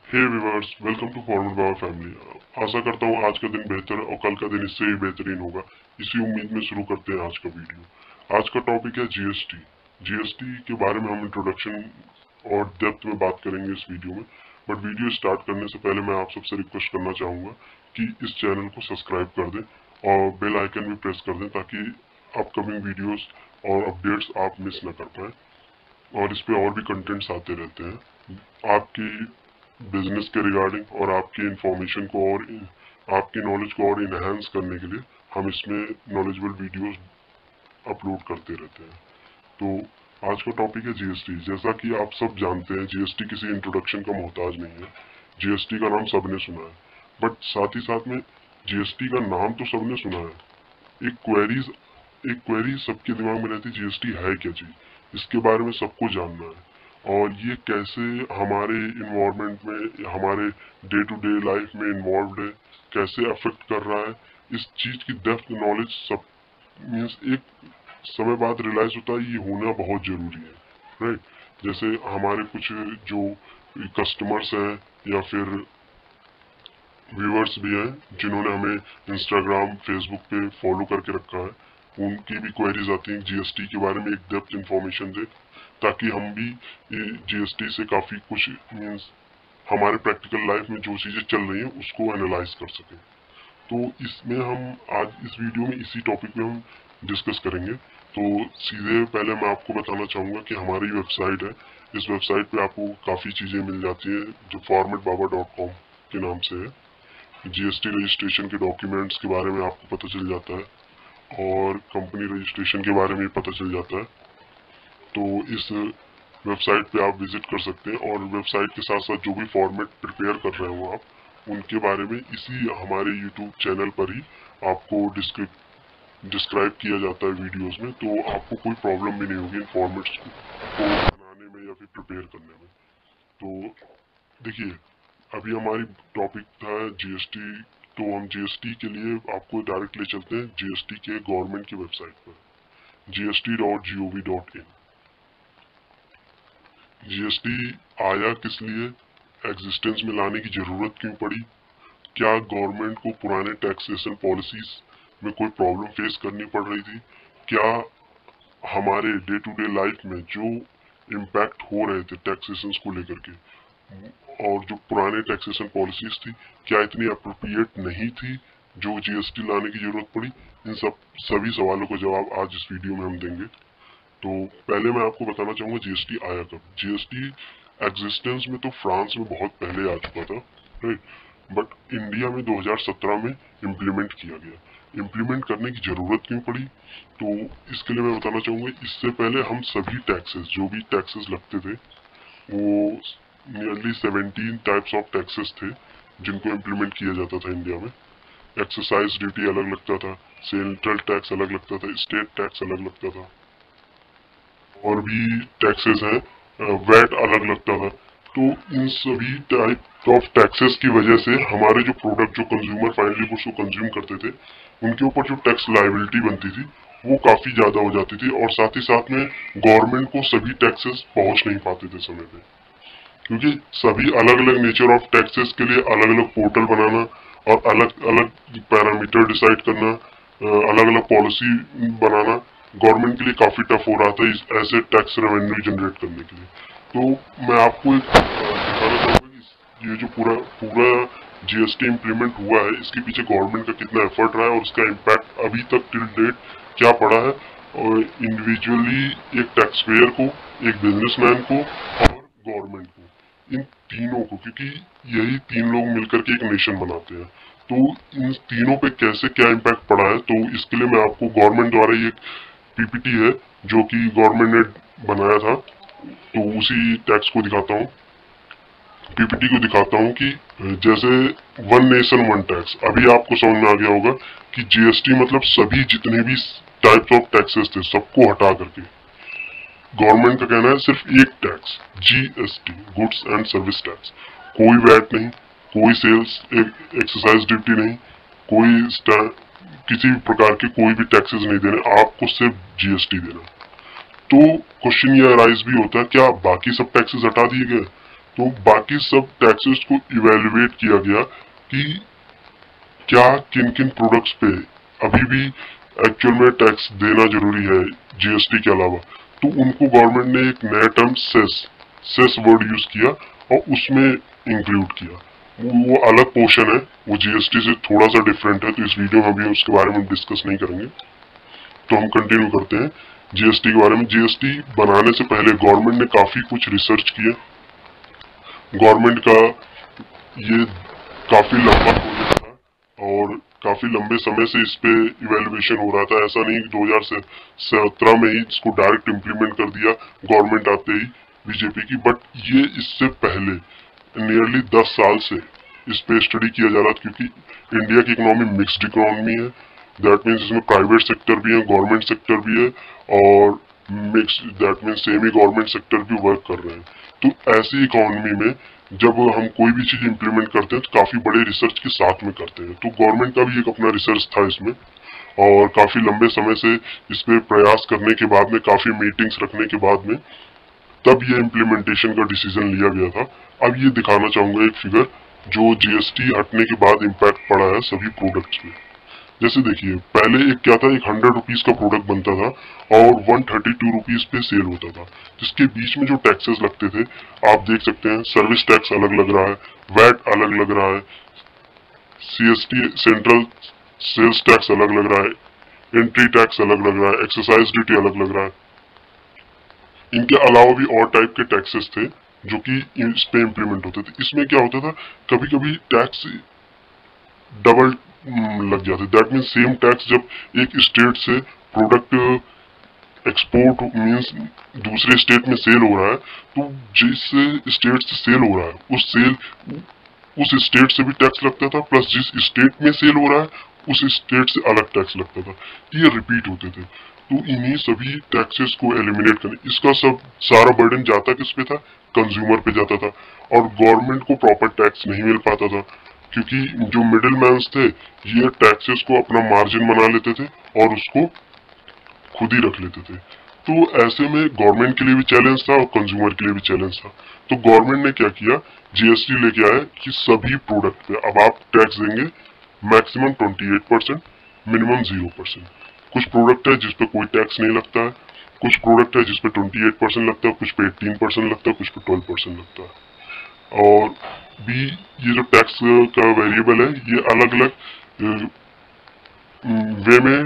Hey viewers, welcome to formal Baba family. आशा करता हूँ आज का दिन बेहतर और कल का दिन इससे भी बेहतरीन होगा। इसी उम्मीद में शुरू करते हैं आज का वीडियो। आज का टॉपिक है जीएसटी। जीएसटी के बारे में हम इंट्रोडक्शन और डेप्थ में बात करेंगे इस वीडियो में। बट वीडियो स्टार्ट करने से पहले मैं आप सबसे रिक्वेस्ट करना चाहूँगा कि इस चैनल को सब्सक्राइब कर दें और बेल आइकन भी प्रेस कर दें ताकि अपकमिंग वीडियोस और अपडेट्स आप मिस ना कर पाएँ। और इस पे और भी कंटेंट्स आते रहते हैं आपकी बिजनेस के रिगार्डिंग और आपकी इंफॉर्मेशन को और आपकी नॉलेज को और इनहेंस करने के लिए हम इसमें नॉलेजेबल वीडियोस अपलोड करते रहते हैं। तो आज का टॉपिक है जीएसटी। जैसा कि आप सब जानते हैं, जीएसटी किसी इंट्रोडक्शन का मोहताज नहीं है। जीएसटी का नाम सबने सुना है, बट साथ ही साथ में जीएसटी का नाम तो सबने सुना है, एक क्वेरी सबके दिमाग में रहती है, जीएसटी है क्या चीज, इसके बारे में सबको जानना है और ये कैसे हमारे इन्वायरमेंट में, हमारे डे टू डे लाइफ में इन्वॉल्व है, कैसे अफेक्ट कर रहा है, इस चीज की डेप्थ नॉलेज सब मीन्स एक समय बाद रियलाइज होता है ये होना बहुत जरूरी है, राइट। जैसे हमारे कुछ जो कस्टमर्स हैं या फिर व्यूअर्स भी हैं जिन्होंने हमें इंस्टाग्राम फेसबुक पे फॉलो करके रखा है, उनकी भी क्वेरीज आती हैं जीएसटी के बारे में, एक डेप्थ इंफॉर्मेशन दे ताकि हम भी जीएसटी से काफ़ी कुछ मीन्स हमारे प्रैक्टिकल लाइफ में जो चीज़ें चल रही हैं उसको एनालाइज कर सकें। तो इसमें हम आज इस वीडियो में इसी टॉपिक में हम डिस्कस करेंगे। तो सीधे पहले मैं आपको बताना चाहूँगा कि हमारी वेबसाइट है, इस वेबसाइट पे आपको काफ़ी चीज़ें मिल जाती हैं जो formatbaba.com के नाम से है। जीएसटी रजिस्ट्रेशन के डॉक्यूमेंट्स के बारे में आपको पता चल जाता है और कंपनी रजिस्ट्रेशन के बारे में पता चल जाता है। तो इस वेबसाइट पे आप विजिट कर सकते हैं और वेबसाइट के साथ साथ जो भी फॉर्मेट प्रिपेयर कर रहे हो आप, उनके बारे में इसी हमारे यूट्यूब चैनल पर ही आपको डिस्क्राइब किया जाता है वीडियोस में। तो आपको कोई प्रॉब्लम भी नहीं होगी इन फॉर्मेट्स को बनाने में या फिर प्रिपेयर करने में। तो देखिए, अभी हमारी टॉपिक था जीएसटी, तो हम जीएसटी के लिए आपको डायरेक्ट ले चलते हैं जीएसटी के गवर्नमेंट की वेबसाइट पर, gst.gov.in। जीएसटी आया किस लिए, एग्जिस्टेंस में लाने की जरूरत क्यों पड़ी, क्या गवर्नमेंट को पुराने टैक्सेशन पॉलिसीज में कोई प्रॉब्लम फेस करनी पड़ रही थी, क्या हमारे डे टू डे लाइफ में जो इम्पैक्ट हो रहे थे टैक्सेशन को लेकर के और जो पुराने टैक्सेशन पॉलिसीज थी क्या इतनी अप्रोप्रिएट नहीं थी जो जीएसटी लाने की जरूरत पड़ी। इन सभी सवालों का जवाब आज इस वीडियो में हम देंगे। तो पहले मैं आपको बताना चाहूंगा जीएसटी आया कब। जीएसटी एग्जिस्टेंस में तो फ्रांस में बहुत पहले आ चुका था, राइट, बट इंडिया में 2017 में इम्प्लीमेंट किया गया। इम्प्लीमेंट करने की जरूरत क्यों पड़ी, तो इसके लिए मैं बताना चाहूंगा, इससे पहले हम सभी टैक्सेस, जो भी टैक्सेस लगते थे, वो नियरली 17 टाइप्स ऑफ टैक्सेस थे जिनको इम्प्लीमेंट किया जाता था इंडिया में। एक्सरसाइज ड्यूटी अलग लगता था, सेंट्रल टैक्स अलग लगता था, स्टेट टैक्स अलग लगता था, और भी टैक्सेस हैं, वैट अलग लगता था। तो इन सभी टाइप ऑफ टैक्सेस की वजह से हमारे जो प्रोडक्ट, जो कंज्यूमर फाइनली गुड्स को कंज्यूम करते थे, उनके ऊपर जो टैक्स लायबिलिटी बनती थी वो काफी ज्यादा हो जाती थी और साथ ही साथ में गवर्नमेंट को सभी टैक्सेस पहुंच नहीं पाते थे समय पे, क्योंकि सभी अलग अलग नेचर ऑफ टैक्सेस के लिए अलग अलग पोर्टल बनाना और अलग अलग पैरामीटर डिसाइड करना, अलग अलग पॉलिसी बनाना गवर्नमेंट के लिए काफी टफ हो रहा था इस ऐसे टैक्स रेवेन्यू जनरेट करने के लिए। तो मैं आपको एक बताना चाहूंगा कि ये जो पूरा पूरा जीएसटी इम्प्लीमेंट हुआ है, इसके पीछे गवर्नमेंट का कितना एफर्ट रहा है और उसका इम्पैक्ट अभी तक टिल डेट क्या पड़ा है, और इंडिविजुअली एक टैक्स पेयर को, एक बिजनेसमैन को और गवर्नमेंट को, इन तीनों को, क्योंकि यही तीन लोग मिलकर के एक नेशन बनाते हैं। तो इन तीनों पे कैसे क्या इम्पैक्ट पड़ा है, तो इसके लिए मैं आपको गवर्नमेंट द्वारा ये पीपीटी है जो कि गवर्नमेंट ने बनाया था, तो उसी टैक्स को दिखाता हूँ, पीपीटी को दिखाता हूँ कि जैसे वन नेशन वन टैक्स, अभी आपको समझ में आ गया होगा कि जीएसटी मतलब सभी जितने भी टाइप्स ऑफ टैक्सेस थे सबको हटा करके गवर्नमेंट का कहना है सिर्फ एक tax, GST, goods and service tax. कोई वैट नहीं, कोई सेल्स एक्सरसाइज ड्यूटी नहीं, कोई किसी भी प्रकार के कोई भी टैक्सेस नहीं देने, आपको सिर्फ जीएसटी देना। तो क्वेश्चन ये अराइज भी होता है, क्या बाकी सब टैक्सेस हटा दिए गए, तो बाकी सब टैक्सेस को इवेल्युएट किया गया कि क्या किन किन प्रोडक्ट्स पे अभी भी एक्चुअल में टैक्स देना जरूरी है जीएसटी के अलावा। तो उनको गवर्नमेंट ने एक नया टर्म सेस वर्ड यूज किया और उसमें इंक्लूड किया। वो अलग पोर्शन है, वो जीएसटी से थोड़ा सा डिफरेंट है, तो इस वीडियो में अभी उसके बारे में डिस्कस नहीं करेंगे। तो हम कंटिन्यू करते हैं जीएसटी के बारे में। जीएसटी बनाने से पहले गवर्नमेंट ने काफी कुछ रिसर्च किया। गवर्नमेंट का ये काफी लंबा प्रोजेक्ट था और काफी लंबे समय से इस पे इवेल्युएशन हो रहा था। ऐसा नहीं कि 2017 में ही इसको डायरेक्ट इम्प्लीमेंट कर दिया गवर्नमेंट आते ही बीजेपी की, बट ये इससे पहले नियरली 10 साल से इस पे स्टडी किया जा रहा था, क्योंकि इंडिया की इकोनॉमी मिक्स्ड इकोनॉमी है। दैट मीन्स इसमें प्राइवेट सेक्टर भी है, गवर्नमेंट सेक्टर भी है और mix, that means semi government sector भी वर्क कर रहे हैं। तो ऐसी इकोनॉमी में जब हम कोई भी चीज इंप्लीमेंट करते हैं तो काफी बड़े रिसर्च के साथ में करते हैं। तो गवर्नमेंट का भी एक अपना रिसर्च था इसमें और काफी लंबे समय से इस पे प्रयास करने के बाद में, काफी मीटिंग्स रखने के बाद में तब ये इम्प्लीमेंटेशन का डिसीजन लिया गया था। अब ये दिखाना चाहूंगा एक फिगर जो जीएसटी हटने के बाद इम्पैक्ट पड़ा है सभी प्रोडक्ट्स में। जैसे देखिए, पहले एक क्या था, एक 100 रुपीज का प्रोडक्ट बनता था और 132 रुपीज पे सेल होता था। जिसके बीच में जो टैक्सेस लगते थे आप देख सकते हैं। सर्विस टैक्स अलग लग रहा है, वैट अलग लग रहा है, सीएसटी सेंट्रल सेल्स टैक्स अलग लग रहा है, एंट्री टैक्स अलग लग रहा है, एक्सरसाइज ड्यूटी अलग लग रहा है। इनके अलावा भी और टाइप के टैक्सेस थे जो कि इस पे इम्प्लीमेंट होते थे। इसमें क्या होता था, कभी कभी टैक्स डबल लग जाते। दैट मीन्स सेम टैक्स जब एक स्टेट से प्रोडक्ट एक्सपोर्ट मीन्स दूसरे स्टेट में सेल हो रहा है, तो जिस स्टेट से सेल हो रहा है उस स्टेट से भी टैक्स लगता था, प्लस जिस स्टेट में सेल हो रहा है उस स्टेट से अलग टैक्स लगता था। ये रिपीट होते थे। तो इन्हीं सभी टैक्सेस को एलिमिनेट करने, इसका सब सारा बर्डन जाता किस पे था, कंज्यूमर पे जाता था और गवर्नमेंट को प्रॉपर टैक्स नहीं मिल पाता था, क्योंकि जो मिडिल मैन्स थे ये टैक्सेस को अपना मार्जिन बना लेते थे और उसको खुद ही रख लेते थे। तो ऐसे में गवर्नमेंट के लिए भी चैलेंज था और कंज्यूमर के लिए भी चैलेंज था। तो गवर्नमेंट ने क्या किया, जीएसटी लेके आया कि सभी प्रोडक्ट पे अब आप टैक्स देंगे मैक्सिमम 28%, मिनिमम 0%। कुछ प्रोडक्ट है जिसपे कोई टैक्स नहीं लगता है, कुछ प्रोडक्ट है जिसपे 28% लगता है, कुछ पे 18% लगता है, कुछ पे 12% लगता है। और भी ये जो टैक्स का वेरिएबल है ये अलग अलग वे में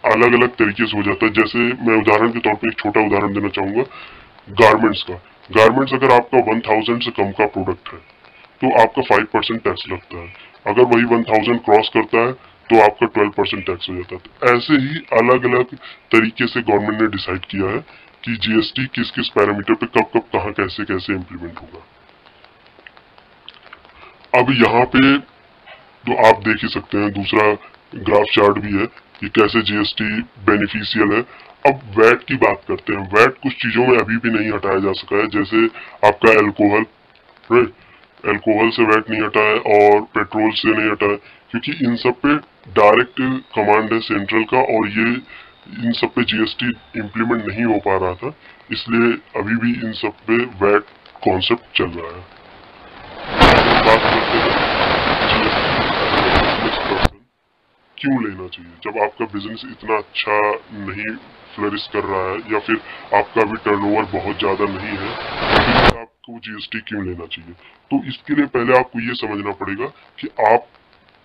अलग अलग तरीके से हो जाता है। जैसे मैं उदाहरण के तौर पे एक छोटा उदाहरण देना चाहूंगा गारमेंट्स का। गारमेंट्स अगर आपका 1000 से कम का प्रोडक्ट है तो आपका 5% टैक्स लगता है। अगर वही 1000 क्रॉस करता है तो आपका 12% टैक्स हो जाता है। तो ऐसे ही अलग अलग तरीके से गवर्नमेंट ने डिसाइड किया है कि जीएसटी किस किस पैरामीटर पे कब कब कहाँ कैसे कैसे इम्प्लीमेंट होगा। अब यहाँ पे तो आप देख ही सकते हैं, दूसरा ग्राफ चार्ट भी है कि कैसे जीएसटी बेनिफिशियल है। अब वैट की बात करते हैं। वैट कुछ चीजों में अभी भी नहीं हटाया जा सका है, जैसे आपका एल्कोहल, राइट, एल्कोहल से वैट नहीं हटा है और पेट्रोल से नहीं हटा है, क्योंकि इन सब पे डायरेक्ट कमांड है सेंट्रल का और ये इन सब पे जीएसटी इम्प्लीमेंट नहीं हो पा रहा था, इसलिए अभी भी इन सब पे वैट कॉन्सेप्ट चल रहा है। बात करते हैं क्यों लेना चाहिए जब आपका बिजनेस इतना अच्छा नहीं फ्लरिश कर रहा है या फिर आपका भी टर्नओवर बहुत ज्यादा नहीं है, तो आपको जीएसटी क्यों लेना चाहिए। तो इसके लिए पहले आपको ये समझना पड़ेगा कि आप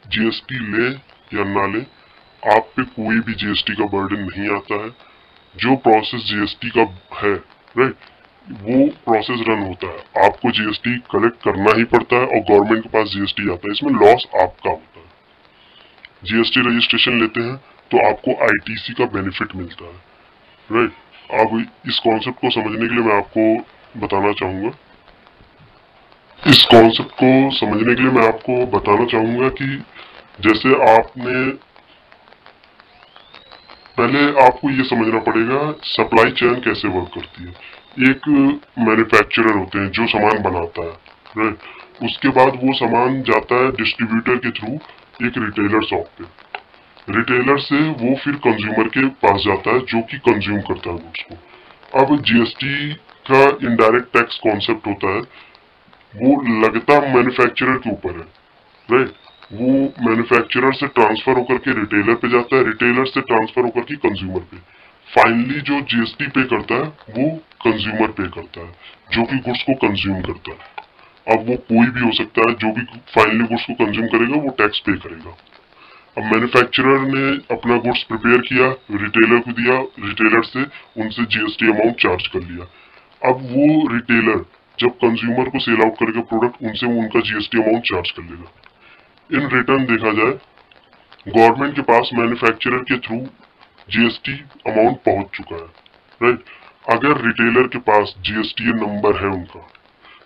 जीएसटी ले या ना ले, आप पे कोई भी जीएसटी का बर्डन नहीं आता है। जो प्रोसेस जीएसटी का है, राइट, वो प्रोसेस रन होता है। आपको जीएसटी कलेक्ट करना ही पड़ता है और गवर्नमेंट के पास जीएसटी आता है। इसमें लॉस आपका होता है। जीएसटी रजिस्ट्रेशन लेते हैं तो आपको आईटीसी का बेनिफिट मिलता है, राइट। अब इस कॉन्सेप्ट को समझने के लिए मैं आपको बताना चाहूंगा कि जैसे आपने पहले आपको ये समझना पड़ेगा सप्लाई चेन कैसे वर्क करती है। एक मैन्युफैक्चरर होते हैं जो सामान बनाता है, राइट, उसके बाद वो सामान जाता है डिस्ट्रीब्यूटर के थ्रू एक रिटेलर शॉप पे। रिटेलर से वो फिर कंज्यूमर के पास जाता है जो कि कंज्यूम करता है उसको। अब जीएसटी का इनडायरेक्ट टैक्स कॉन्सेप्ट होता है वो लगता मैन्युफैक्चरर के ऊपर है, राइट। वो मैन्युफैक्चरर से ट्रांसफर होकर के रिटेलर पे जाता है, रिटेलर से ट्रांसफर होकर के कंज्यूमर पे। फाइनली जो जीएसटी पे करता है वो कंज्यूमर पे करता है, जो कि गुड्स को कंज्यूम करता है। अब वो कोई भी हो सकता है, जो भी फाइनली गुड्स को कंज्यूम करेगा वो टैक्स पे करेगा। अब मैन्युफैक्चरर ने अपना गुड्स प्रिपेयर किया, रिटेलर को दिया, रिटेलर से उनसे जीएसटी अमाउंट चार्ज कर लिया। अब वो रिटेलर जब कंज्यूमर को सेल आउट करेगा प्रोडक्ट, उनसे वो उनका जीएसटी अमाउंट चार्ज कर लेगा। इन रिटर्न देखा जाए, गवर्नमेंट के पास मैन्युफैक्चरर के थ्रू जीएसटी अमाउंट पहुंच चुका है, राइट। अगर रिटेलर के पास जीएसटी नंबर है उनका,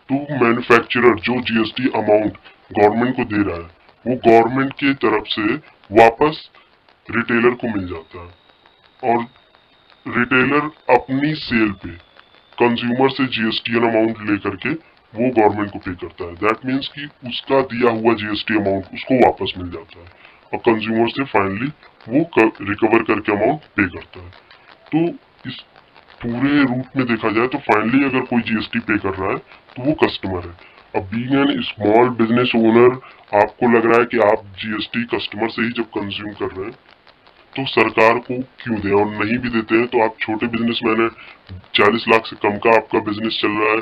तो मैन्युफैक्चरर जो जीएसटी अमाउंट गवर्नमेंट को दे रहा है वो गवर्नमेंट की तरफ से वापस रिटेलर को मिल जाता है। और रिटेलर अपनी सेल पे कंज्यूमर से जीएसटी अमाउंट लेकर के वो गवर्नमेंट को पे करता है। दैट मीन्स कि उसका दिया हुआ जीएसटी अमाउंट उसको वापस मिल जाता है और कंज्यूमर से फाइनली वो रिकवर करके अमाउंट पे करता है। तो इस पूरे रूट में देखा जाए तो फाइनली अगर कोई जीएसटी पे कर रहा है तो वो कस्टमर है। अब being an small business owner, आपको लग रहा है कि आप जीएसटी कस्टमर से ही जब कंज्यूम कर रहे हैं तो सरकार को क्यों दें, और नहीं भी देते हैं तो आप छोटे बिजनेसमैन है, 40 लाख से कम का आपका बिजनेस चल रहा है,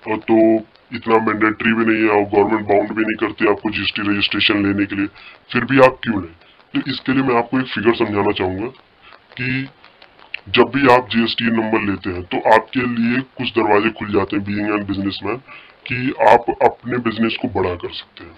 और तो इतना मैंडेटरी भी नहीं है और गवर्नमेंट बाउंड भी नहीं करती आपको जीएसटी रजिस्ट्रेशन लेने के लिए, फिर भी आप क्यों लें। तो इसके लिए मैं आपको एक फिगर समझाना चाहूंगा कि जब भी आप जीएसटी नंबर लेते हैं तो आपके लिए कुछ दरवाजे खुल जाते हैं बीइंग एन बिजनेसमैन, कि आप अपने बिजनेस को बड़ा कर सकते हैं।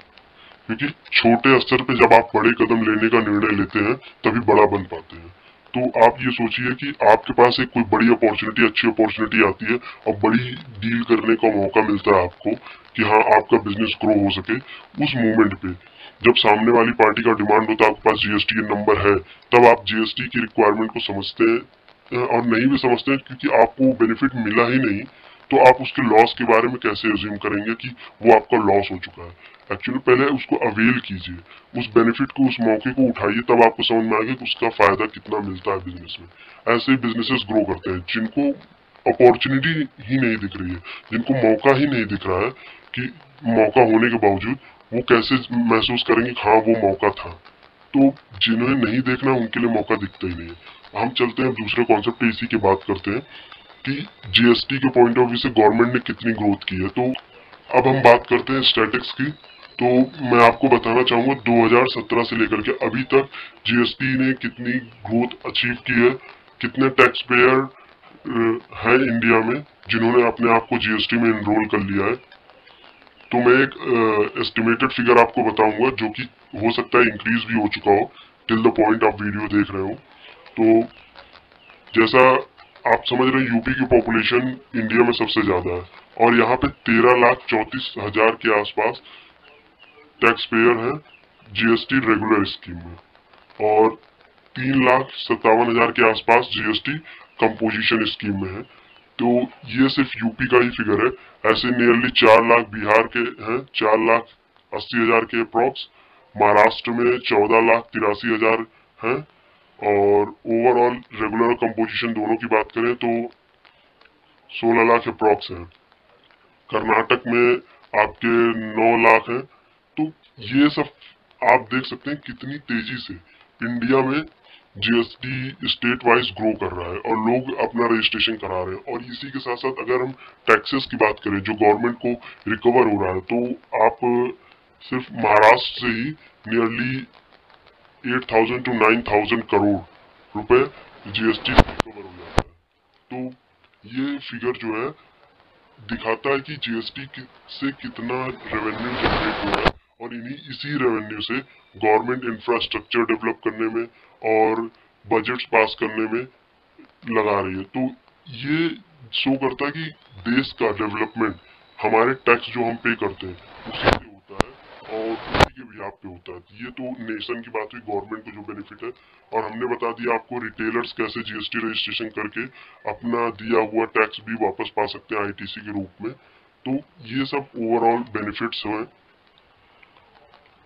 क्योंकि छोटे स्तर पे जब आप बड़े कदम लेने का निर्णय लेते हैं तभी बड़ा बन पाते हैं। तो आप ये सोचिए कि आपके पास एक कोई बड़ी अपॉर्चुनिटी, अच्छी अपॉर्चुनिटी आती है और बड़ी डील करने का मौका मिलता है आपको कि हाँ आपका बिजनेस ग्रो हो सके। उस मोमेंट पे जब सामने वाली पार्टी का डिमांड होता है, आपके पास जीएसटी नंबर है, तब आप जीएसटी की रिक्वायरमेंट को समझते हैं, और नहीं भी समझते हैं क्योंकि आपको बेनिफिट मिला ही नहीं, तो आप उसके लॉस के बारे में कैसे अज्यूम करेंगे कि वो आपका लॉस हो चुका है। एक्चुअली पहले उसको अवेल कीजिए, उस बेनिफिट को, उस मौके को उठाइए, तब आपको समझ में आएगा कि उसका फायदा कितना मिलता है बिजनेस में। ऐसे ही बिजनेसेस ग्रो करते हैं जिनको अपॉर्चुनिटी ही नहीं दिख रही है, जिनको मौका ही नहीं दिख रहा है, कि मौका होने के बावजूद वो कैसे महसूस करेंगे हाँ वो मौका था। तो जिन्हें नहीं देखना उनके लिए मौका दिखता ही नहीं है। हम चलते हैं दूसरे कॉन्सेप्ट पे, इसी की बात करते हैं कि जीएसटी के पॉइंट ऑफ व्यू से गवर्नमेंट ने कितनी ग्रोथ की है। तो अब हम बात करते हैं स्टैटिक्स की। तो मैं आपको बताना चाहूंगा 2017 से लेकर के अभी तक जीएसटी ने कितनी ग्रोथ अचीव की है, कितने टैक्स पेयर है इंडिया में जिन्होंने अपने आप को जीएसटी में एनरोल कर लिया है। तो मैं एक एस्टिमेटेड फिगर आपको बताऊंगा जो कि हो सकता है इंक्रीज भी हो चुका हो टिल द पॉइंट आप वीडियो देख रहे हो। तो जैसा आप समझ रहे हैं यूपी की पॉपुलेशन इंडिया में सबसे ज्यादा है और यहाँ पे 13,34,000 के आसपास टैक्स पेयर है जीएसटी रेगुलर स्कीम में, और 3,57,000 के आसपास जीएसटी कंपोजिशन स्कीम में है। तो ये सिर्फ यूपी का ही फिगर है। ऐसे नियरली 4 लाख बिहार के हैं, 4,80,000 के अप्रॉक्स। महाराष्ट्र में 14,83,000 हैं, और ओवरऑल रेगुलर कंपोजिशन दोनों की बात करें तो 16 लाख अप्रॉक्स है। कर्नाटक में आपके 9 लाख हैं। तो ये सब आप देख सकते हैं कितनी तेजी से इंडिया में जीएसटी स्टेट वाइज ग्रो कर रहा है और लोग अपना रजिस्ट्रेशन करा रहे हैं। और इसी के साथ साथ अगर हम टैक्सेस की बात करें जो गवर्नमेंट को रिकवर हो रहा है, तो आप सिर्फ महाराष्ट्र से ही नियरली 8,000 to 9,000 करोड़ रुपए जीएसटी रिकवर हो जाता है। तो ये फिगर जो है दिखाता है कि जीएसटी से कितना रेवेन्यू जनरेट हुआ है, और इसी रेवेन्यू से गवर्नमेंट इंफ्रास्ट्रक्चर डेवलप करने में और बजट्स पास करने में लगा रही है। तो ये शो करता है कि देश का डेवलपमेंट हमारे टैक्स जो हम पे करते हैं उसी पे होता है और उसी के बिहाफ पे होता है। ये तो नेशन की बात हुई, गवर्नमेंट को जो बेनिफिट है, और हमने बता दिया आपको रिटेलर्स कैसे जीएसटी रजिस्ट्रेशन करके अपना दिया हुआ टैक्स भी वापस पा सकते हैं आईटीसी के रूप में। तो ये सब ओवरऑल बेनिफिट्स हैं।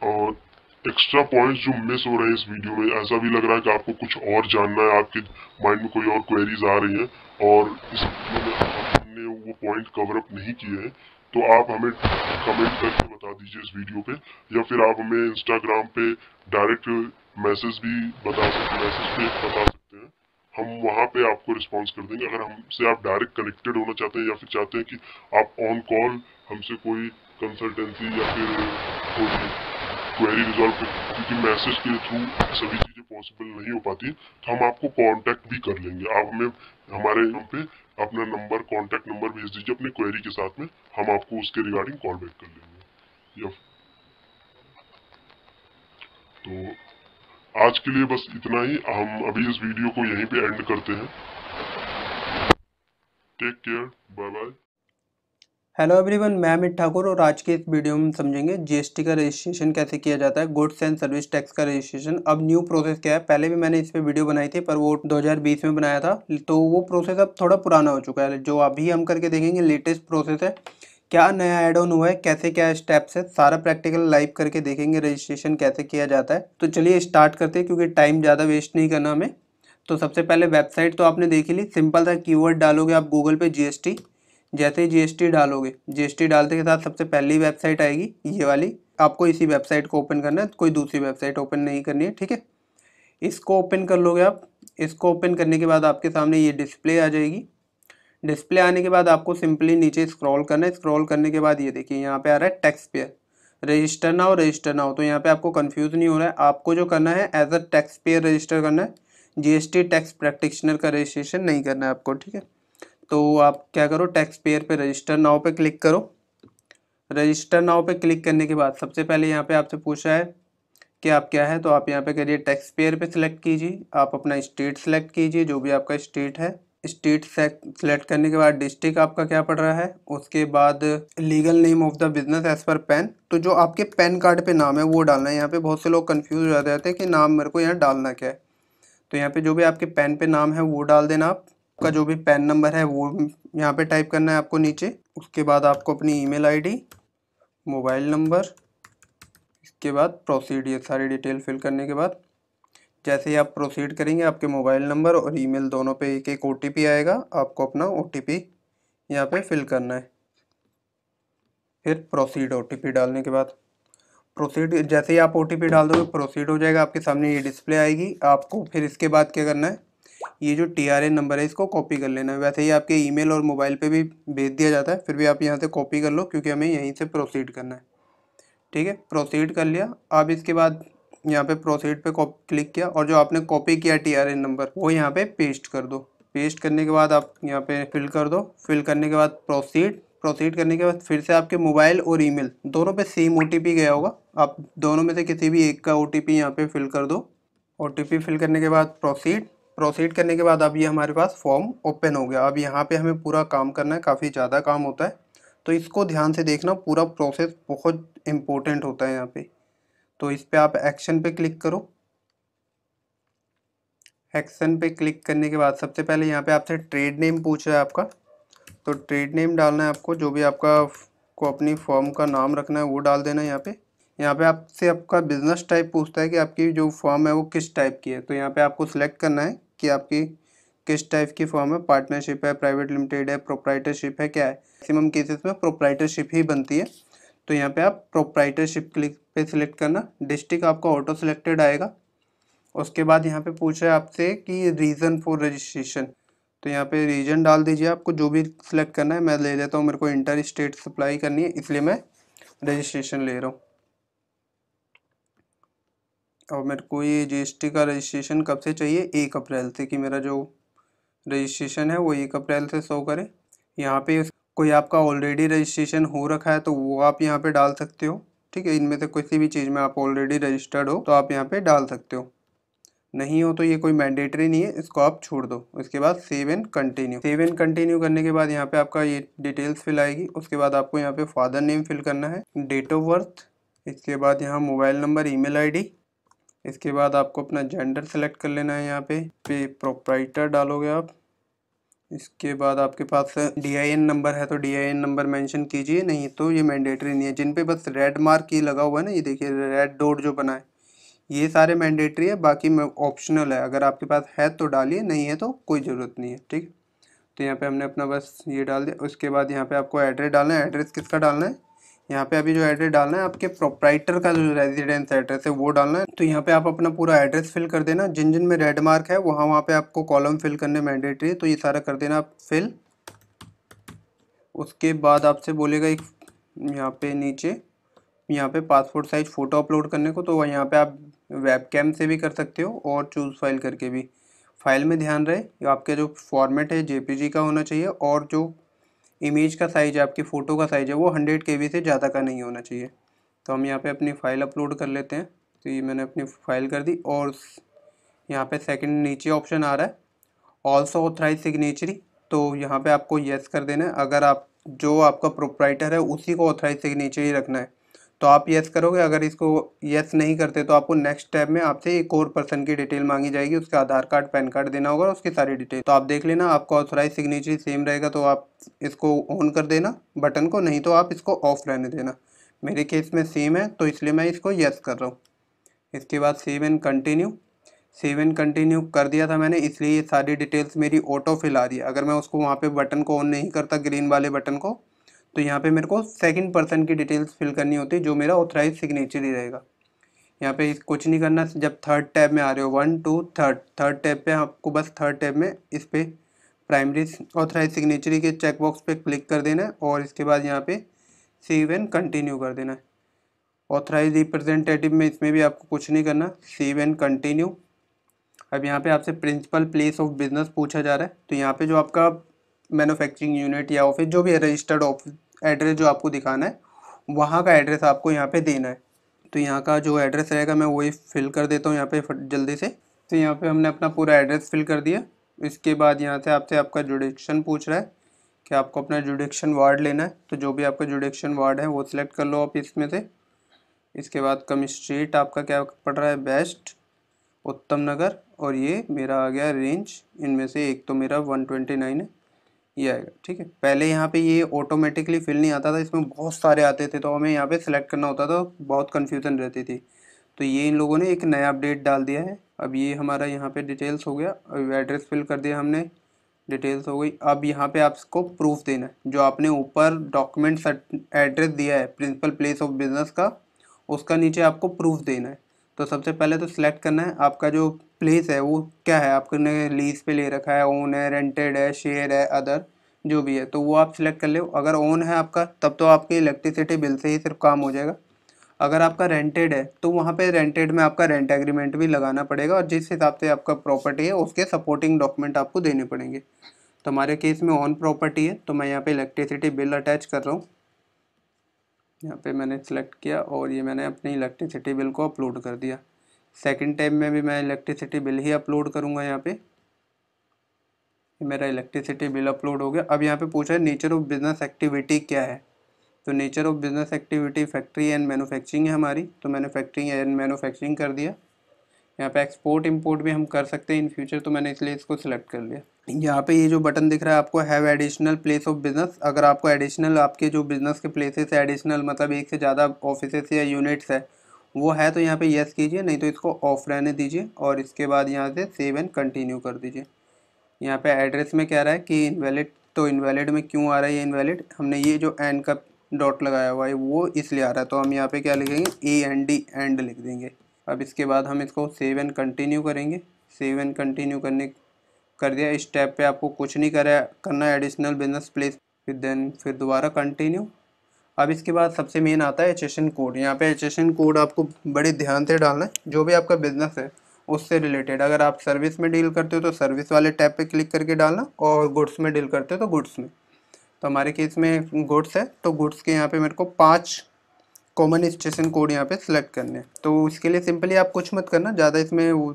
और एक्स्ट्रा पॉइंट्स जो मिस हो रहे हैं इस वीडियो में, ऐसा भी लग रहा है कि आपको कुछ और जानना है, आपके माइंड में कोई और क्वेरीज आ रही हैं और इस वीडियो में हमने वो पॉइंट कवर अप नहीं किए हैं, तो आप हमें कमेंट करके बता दीजिए इस वीडियो पे, या फिर आप हमें इंस्टाग्राम पे डायरेक्ट मैसेज पे बता सकते हैं। हम वहाँ पे आपको रिस्पॉन्स कर देंगे। अगर हमसे आप डायरेक्ट कनेक्टेड होना चाहते हैं, या फिर चाहते हैं कि आप ऑन कॉल हमसे कोई कंसल्टेंसी या फिर कोई क्वेरी रिजॉल्व कर, क्योंकि मैसेज के थ्रू सभी चीज़ें पॉसिबल नहीं हो पाती, तो हम आपको कांटेक्ट भी कर लेंगे। आप हमें हमारे यहाँ पे अपना नंबर, कांटेक्ट नंबर भेज दीजिए अपने क्वेरी के साथ में, हम आपको उसके रिगार्डिंग कॉल बैक कर लेंगे। या तो आज के लिए बस इतना ही। हम अभी इस वीडियो को यहीं पे एंड करते हैं। Take care, bye bye. Hello everyone, मैं अमित ठाकुर और आज के इस वीडियो में समझेंगे जीएसटी का रजिस्ट्रेशन कैसे किया जाता है, गुड्स एंड सर्विस टैक्स का रजिस्ट्रेशन। अब न्यू प्रोसेस क्या है, पहले भी मैंने इस पे वीडियो बनाई थी पर वो 2020 में बनाया था, तो वो प्रोसेस अब थोड़ा पुराना हो चुका है। जो अभी हम करके देखेंगे लेटेस्ट प्रोसेस है। क्या नया एड ऑन हुआ है, कैसे क्या स्टेप्स है, सारा प्रैक्टिकल लाइव करके देखेंगे रजिस्ट्रेशन कैसे किया जाता है। तो चलिए स्टार्ट करते हैं, क्योंकि टाइम ज़्यादा वेस्ट नहीं करना हमें। तो सबसे पहले वेबसाइट तो आपने देख ही ली, सिंपल सा कीवर्ड डालोगे आप गूगल पे जीएसटी। जैसे ही जीएसटी डालोगे, जीएसटी डालते के साथ सबसे पहली वेबसाइट आएगी ये वाली। आपको इसी वेबसाइट को ओपन करना है, कोई दूसरी वेबसाइट ओपन नहीं करनी है, ठीक है। इसको ओपन कर लोगे आप। इसको ओपन करने के बाद आपके सामने ये डिस्प्ले आ जाएगी। डिस्प्ले आने के बाद आपको सिंपली नीचे स्क्रॉल करना है। स्क्रॉल करने के बाद ये देखिए यहाँ पे आ रहा है tax payer, register now, register now. तो यहाँ पे आपको कंफ्यूज नहीं हो रहा है। आपको जो करना है as a taxpayer register करना है, जीएसटी टैक्स प्रैक्टिशनर का रजिस्ट्रेशन नहीं करना है आपको, ठीक है। तो आप क्या करो, टैक्स पेयर पे रजिस्टर नाउ पे क्लिक करो। रजिस्टर नाउ पे क्लिक करने के बाद सबसे पहले यहाँ पे आपसे पूछा है कि आप क्या है, तो आप यहाँ पे करिए टैक्स पेयर पे सिलेक्ट कीजिए। आप अपना स्टेट सेलेक्ट कीजिए, जो भी आपका स्टेट है। स्टेट सेलेक्ट करने के बाद डिस्ट्रिक्ट आपका क्या पड़ रहा है, उसके बाद legal name of the business as per PAN. तो जो आपके पैन कार्ड पे नाम है वो डालना है। यहाँ पे बहुत से लोग कंफ्यूज हो जाते हैं कि नाम मेरे को यहाँ डालना क्या है। तो यहाँ पे जो भी आपके पैन पे नाम है वो डाल देना। आपका जो भी पैन नंबर है वो यहाँ पे टाइप करना है आपको नीचे। उसके बाद आपको अपनी ईमेल आईडी, मोबाइल नंबर, इसके बाद प्रोसीड, ये सारी डिटेल फिल करने के बाद जैसे ही आप प्रोसीड करेंगे आपके मोबाइल नंबर और ईमेल दोनों पे एक एक ओटीपी आएगा। आपको अपना ओटीपी यहाँ पे फिल करना है। फिर प्रोसीड, ओटीपी डालने के बाद प्रोसीड, जैसे ही आप ओटीपी डाल दोगे प्रोसीड हो जाएगा। आपके सामने ये डिस्प्ले आएगी। आपको फिर इसके बाद क्या करना है, ये जो टीआरएन नंबर है इसको कॉपी कर लेना है। वैसे ही आपके ईमेल और मोबाइल पे भी भेज दिया जाता है, फिर भी आप यहाँ से कॉपी कर लो, क्योंकि हमें यहीं से प्रोसीड करना है, ठीक है। प्रोसीड कर लिया। अब इसके बाद यहाँ पे प्रोसीड पे क्लिक किया और जो आपने कॉपी किया टीआरएन नंबर वो यहाँ पे पेस्ट कर दो। पेस्ट करने के बाद आप यहाँ पे फिल कर दो। फिल करने के बाद प्रोसीड करने के बाद फिर से आपके मोबाइल और ईमेल दोनों पे सेम ओटीपी गया होगा। आप दोनों में से किसी भी एक का ओटीपी यहाँ पे फिल कर दो। ओटीपी फिल करने के बाद प्रोसीड करने के बाद अब ये हमारे पास फॉर्म ओपन हो गया। अब यहाँ पे हमें पूरा काम करना है, काफ़ी ज़्यादा काम होता है, तो इसको ध्यान से देखना। पूरा प्रोसेस बहुत इम्पोर्टेंट होता है यहाँ पे। तो इस पे आप एक्शन पे क्लिक करो। एक्शन पे क्लिक करने के बाद सबसे पहले यहाँ पे आपसे ट्रेड नेम पूछ रहा है आपका, तो ट्रेड नेम डालना है आपको। जो भी आपका को अपनी फॉर्म का नाम रखना है वो डाल देना है यहाँ पे। यहाँ पे आपसे आपका बिजनेस टाइप पूछता है कि आपकी जो फॉर्म है वो किस टाइप की है। तो यहाँ पे आपको सिलेक्ट करना है कि आपकी किस टाइप की फॉर्म है, पार्टनरशिप है, प्राइवेट लिमिटेड है, प्रोप्राइटरशिप है, क्या है। मैक्सिमम केसेस में प्रोप्राइटरशिप ही बनती है। तो यहाँ पे आप प्रोप्राइटरशिप क्लिक पे सिलेक्ट करना। डिस्ट्रिक्ट आपका ऑटो सिलेक्टेड आएगा। उसके बाद यहाँ पे पूछा है आपसे कि रीज़न फॉर रजिस्ट्रेशन, तो यहाँ पे रीजन डाल दीजिए। आपको जो भी सिलेक्ट करना है, मैं ले लेता हूँ, मेरे को इंटर स्टेट सप्लाई करनी है इसलिए मैं रजिस्ट्रेशन ले रहा हूँ। और मेरे को ये जीएसटी का रजिस्ट्रेशन कब से चाहिए, 1 अप्रैल से, कि मेरा जो रजिस्ट्रेशन है वो 1 अप्रैल से शो करे। यहाँ पे कोई आपका ऑलरेडी रजिस्ट्रेशन हो रखा है तो वो आप यहाँ पे डाल सकते हो, ठीक है। इनमें से किसी भी चीज़ में आप ऑलरेडी रजिस्टर्ड हो तो आप यहाँ पे डाल सकते हो। नहीं हो तो ये कोई मैंडेटरी नहीं है, इसको आप छोड़ दो। उसके बाद save and continue. Save and continue करने के बाद यहाँ पे आपका ये डिटेल्स फिल आएगी। उसके बाद आपको यहाँ पे फादर नेम फिल करना है, डेट ऑफ बर्थ, इसके बाद यहाँ मोबाइल नंबर, ईमेल आईडी। इसके बाद आपको अपना जेंडर सेलेक्ट कर लेना है। यहाँ पे प्रोप्राइटर डालोगे आप। इसके बाद आपके पास DIN नंबर है तो DIN नंबर मेंशन कीजिए, नहीं तो ये मैंडेटरी नहीं है। जिन पे बस रेड मार्क ये लगा हुआ है ना, ये देखिए रेड डॉट जो बना है, ये सारे मैंडेटरी है, बाकी में ऑप्शनल है। अगर आपके पास है तो डालिए, नहीं है तो कोई ज़रूरत नहीं है, ठीक। तो यहाँ पे हमने अपना बस ये डाल दिया। उसके बाद यहाँ पे आपको एड्रेस डालना है। एड्रेस किसका डालना है, यहाँ पे अभी जो एड्रेस डालना है आपके प्रोप्राइटर का जो रेजिडेंस एड्रेस है वो डालना है। तो यहाँ पे आप अपना पूरा एड्रेस फिल कर देना। जिन जिन में रेड मार्क है वहाँ पे आपको कॉलम फिल करने मैंडेटरी है, तो ये सारा कर देना आप फिल। उसके बाद आपसे बोलेगा एक यहाँ पे नीचे, यहाँ पे पासपोर्ट साइज फ़ोटो अपलोड करने को, तो यहाँ पे आप वेबकैम से भी कर सकते हो और चूज़ फाइल करके भी। फाइल में ध्यान रहे आपके जो फॉर्मेट है जेपीजी का होना चाहिए, और जो इमेज का साइज़ है, आपकी फ़ोटो का साइज़ है, वो 100 KB से ज़्यादा का नहीं होना चाहिए। तो हम यहाँ पे अपनी फ़ाइल अपलोड कर लेते हैं। तो ये मैंने अपनी फ़ाइल कर दी, और यहाँ पे सेकंड नीचे ऑप्शन आ रहा है ऑल्सो ऑथराइज सिग्नेचरी, तो यहाँ पे आपको येस कर देना है। अगर आप जो आपका प्रोप्राइटर है उसी को ऑथराइज सिग्नेचरी रखना है तो आप येस करोगे। अगर इसको येस नहीं करते तो आपको नेक्स्ट टैब में आपसे एक और पर्सन की डिटेल मांगी जाएगी, उसका आधार कार्ड पैन कार्ड देना होगा, उसकी सारी डिटेल। तो आप देख लेना, आपका ऑथराइज सिग्नेचरी सेम रहेगा तो आप इसको ऑन कर देना बटन को, नहीं तो आप इसको ऑफ रहने देना। मेरे केस में सेम है तो इसलिए मैं इसको येस कर रहा हूँ। इसके बाद save and continue. Save and continue कर दिया था मैंने, इसलिए ये सारी डिटेल्स मेरी ऑटो फिल आ रही है। अगर मैं उसको वहाँ पे बटन को ऑन नहीं करता, ग्रीन वाले बटन को, तो यहाँ पे मेरे को सेकंड पर्सन की डिटेल्स फिल करनी होती है जो मेरा ऑथराइज सिग्नेचर रहेगा। यहाँ पे कुछ नहीं करना। जब थर्ड टैब में आ रहे हो 1 2 थर्ड टैब पे आपको बस थर्ड टैब में इस पे प्राइमरी ऑथराइज सिग्नेचरी के चेक बॉक्स पे क्लिक कर देना है, और इसके बाद यहाँ पे सेव एंड कंटिन्यू कर देना है। ऑथराइज रिप्रेजेंटेटिव में इसमें भी आपको कुछ नहीं करना, सेव एंड कंटिन्यू। अब यहाँ पे आपसे प्रिंसिपल प्लेस ऑफ बिजनेस पूछा जा रहा है, तो यहाँ पे जो आपका मैन्युफैक्चरिंग यूनिट या ऑफिस जो भी है, रजिस्टर्ड ऑफिस एड्रेस जो आपको दिखाना है, वहाँ का एड्रेस आपको यहाँ पे देना है। तो यहाँ का जो एड्रेस रहेगा मैं वही फिल कर देता हूँ यहाँ पे जल्दी से। तो यहाँ पे हमने अपना पूरा एड्रेस फिल कर दिया। इसके बाद यहाँ से आपसे आपका जुडिक्शन पूछ रहा है कि आपको अपना जुडिक्शन वार्ड लेना है, तो जो भी आपका जुडिक्शन वार्ड है वो सिलेक्ट कर लो आप इसमें से। इसके बाद कमिस्ट्रेट आपका क्या पड़ रहा है, बेस्ट, उत्तम नगर, और ये मेरा आ गया रेंज। इनमें से एक तो मेरा 129 है, ये आएगा। ठीक है, पहले यहाँ पे ये ऑटोमेटिकली फिल नहीं आता था, इसमें बहुत सारे आते थे तो हमें यहाँ पे सेलेक्ट करना होता था, बहुत कन्फ्यूज़न रहती थी। तो ये इन लोगों ने एक नया अपडेट डाल दिया है। अब ये हमारा यहाँ पे डिटेल्स हो गया, अब एड्रेस फिल कर दिया हमने, डिटेल्स हो गई। अब यहाँ पे आपको प्रूफ देना है, जो आपने ऊपर डॉक्यूमेंट एड्रेस दिया है प्रिंसिपल प्लेस ऑफ बिजनेस का, उसका नीचे आपको प्रूफ देना है। तो सबसे पहले तो सिलेक्ट करना है आपका जो प्लेस है वो क्या है, आपने लीज पे ले रखा है, ओन है, रेंटेड है, शेयर है, अदर जो भी है, तो वो आप सिलेक्ट कर लो। अगर ओन है आपका तब तो आपके इलेक्ट्रिसिटी बिल से ही सिर्फ काम हो जाएगा। अगर आपका रेंटेड है तो वहाँ पे रेंटेड में आपका रेंट एग्रीमेंट भी लगाना पड़ेगा, और जिस हिसाब से आपका प्रॉपर्टी है उसके सपोर्टिंग डॉक्यूमेंट आपको देने पड़ेंगे। तो हमारे केस में ऑन प्रॉपर्टी है तो मैं यहाँ पे इलेक्ट्रिसिटी बिल अटैच कर रहा हूँ। यहाँ पे मैंने सेलेक्ट किया और ये मैंने अपनी इलेक्ट्रिसिटी बिल को अपलोड कर दिया। सेकंड टैब में भी मैं इलेक्ट्रिसिटी बिल ही अपलोड करूँगा। यहाँ पे मेरा इलेक्ट्रिसिटी बिल अपलोड हो गया। अब यहाँ पे पूछा है नेचर ऑफ बिजनेस एक्टिविटी क्या है, तो nature of business activity factory and manufacturing है हमारी, तो मैंने फैक्ट्री एंड मैन्युफैक्चरिंग कर दिया। यहाँ पे एक्सपोर्ट इंपोर्ट भी हम कर सकते हैं इन फ्यूचर, तो मैंने इसलिए इसको सिलेक्ट कर लिया। यहाँ पे ये जो बटन दिख रहा है आपको, have additional place of business, अगर आपको एडिशनल आपके जो बिजनेस के प्लेसेस है, एडिशनल मतलब एक से ज़्यादा ऑफिसेस या यूनिट्स है वो है, तो यहाँ पे यस कीजिए, नहीं तो इसको ऑफ रहने दीजिए, और इसके बाद यहाँ से सेव एंड कंटिन्यू कर दीजिए। यहाँ पे एड्रेस में कह रहा है कि इनवैलिड, तो इनवैलिड में क्यों आ रहा है ये इनवैलिड, हमने ये जो एंड का डॉट लगाया हुआ है वो इसलिए आ रहा है, तो हम यहाँ पे क्या लिखेंगे, AND एंड लिख देंगे। अब इसके बाद हम इसको सेव एंड कंटिन्यू करेंगे। सेव एंड कंटिन्यू कर दिया। इस स्टेप पे आपको कुछ नहीं करना है, एडिशनल बिजनेस प्लेस, फिर दोबारा कंटिन्यू। अब इसके बाद सबसे मेन आता है HSN कोड। यहाँ पे HSN कोड आपको बड़े ध्यान से डालना है, जो भी आपका बिजनेस है उससे रिलेटेड। अगर आप सर्विस में डील करते हो तो सर्विस वाले टैब पे क्लिक करके डालना, और गुड्स में डील करते हो तो गुड्स में। तो हमारे केस में गुड्स है तो गुड्स के यहाँ पे मेरे को 5 कॉमन HSN कोड यहाँ पे सिलेक्ट करने हैं। तो इसके लिए सिंपली आप कुछ मत करना, ज़्यादा इसमें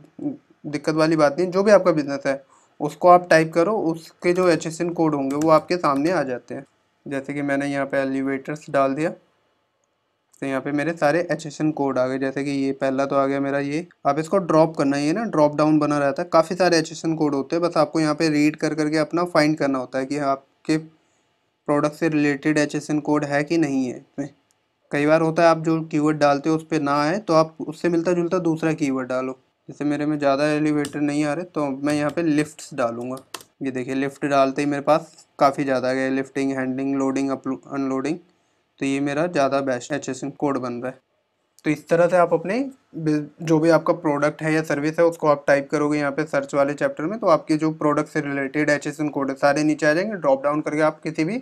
दिक्कत वाली बात नहीं। जो भी आपका बिजनेस है उसको आप टाइप करो, उसके जो HSN कोड होंगे वो आपके सामने आ जाते हैं। जैसे कि मैंने यहाँ पे एलिवेटर्स डाल दिया, तो यहाँ पे मेरे सारे HSN कोड आ गए। जैसे कि ये पहला तो आ गया मेरा ये, आप इसको ड्रॉप करना, ये ना ड्रॉप डाउन बना रहता है, काफ़ी सारे HSN कोड होते हैं, बस आपको यहाँ पे रीड कर करके अपना फाइंड करना होता है कि आपके प्रोडक्ट से रिलेटेड HSN कोड है कि नहीं है इसमें। कई बार होता है आप जो कीवर्ड डालते हो उस पर ना आए तो आप उससे मिलता जुलता दूसरा कीवर्ड डालो। जैसे मेरे में ज़्यादा एलिवेटर नहीं आ रहे तो मैं यहाँ पे लिफ्ट्स डालूँगा। ये देखिए लिफ्ट डालते ही मेरे पास काफ़ी ज़्यादा गए, लिफ्टिंग, हैंडलिंग, लोडिंग, अनलोडिंग। तो ये मेरा ज़्यादा बेस्ट HSN कोड बन रहा है। तो इस तरह से आप अपने जो भी आपका प्रोडक्ट है या सर्विस है उसको आप टाइप करोगे यहाँ पे सर्च वाले चैप्टर में, तो आपके जो प्रोडक्ट से रिलेटेड HSN कोड है सारे नीचे आ जाएंगे। ड्रॉप डाउन करके आप किसी भी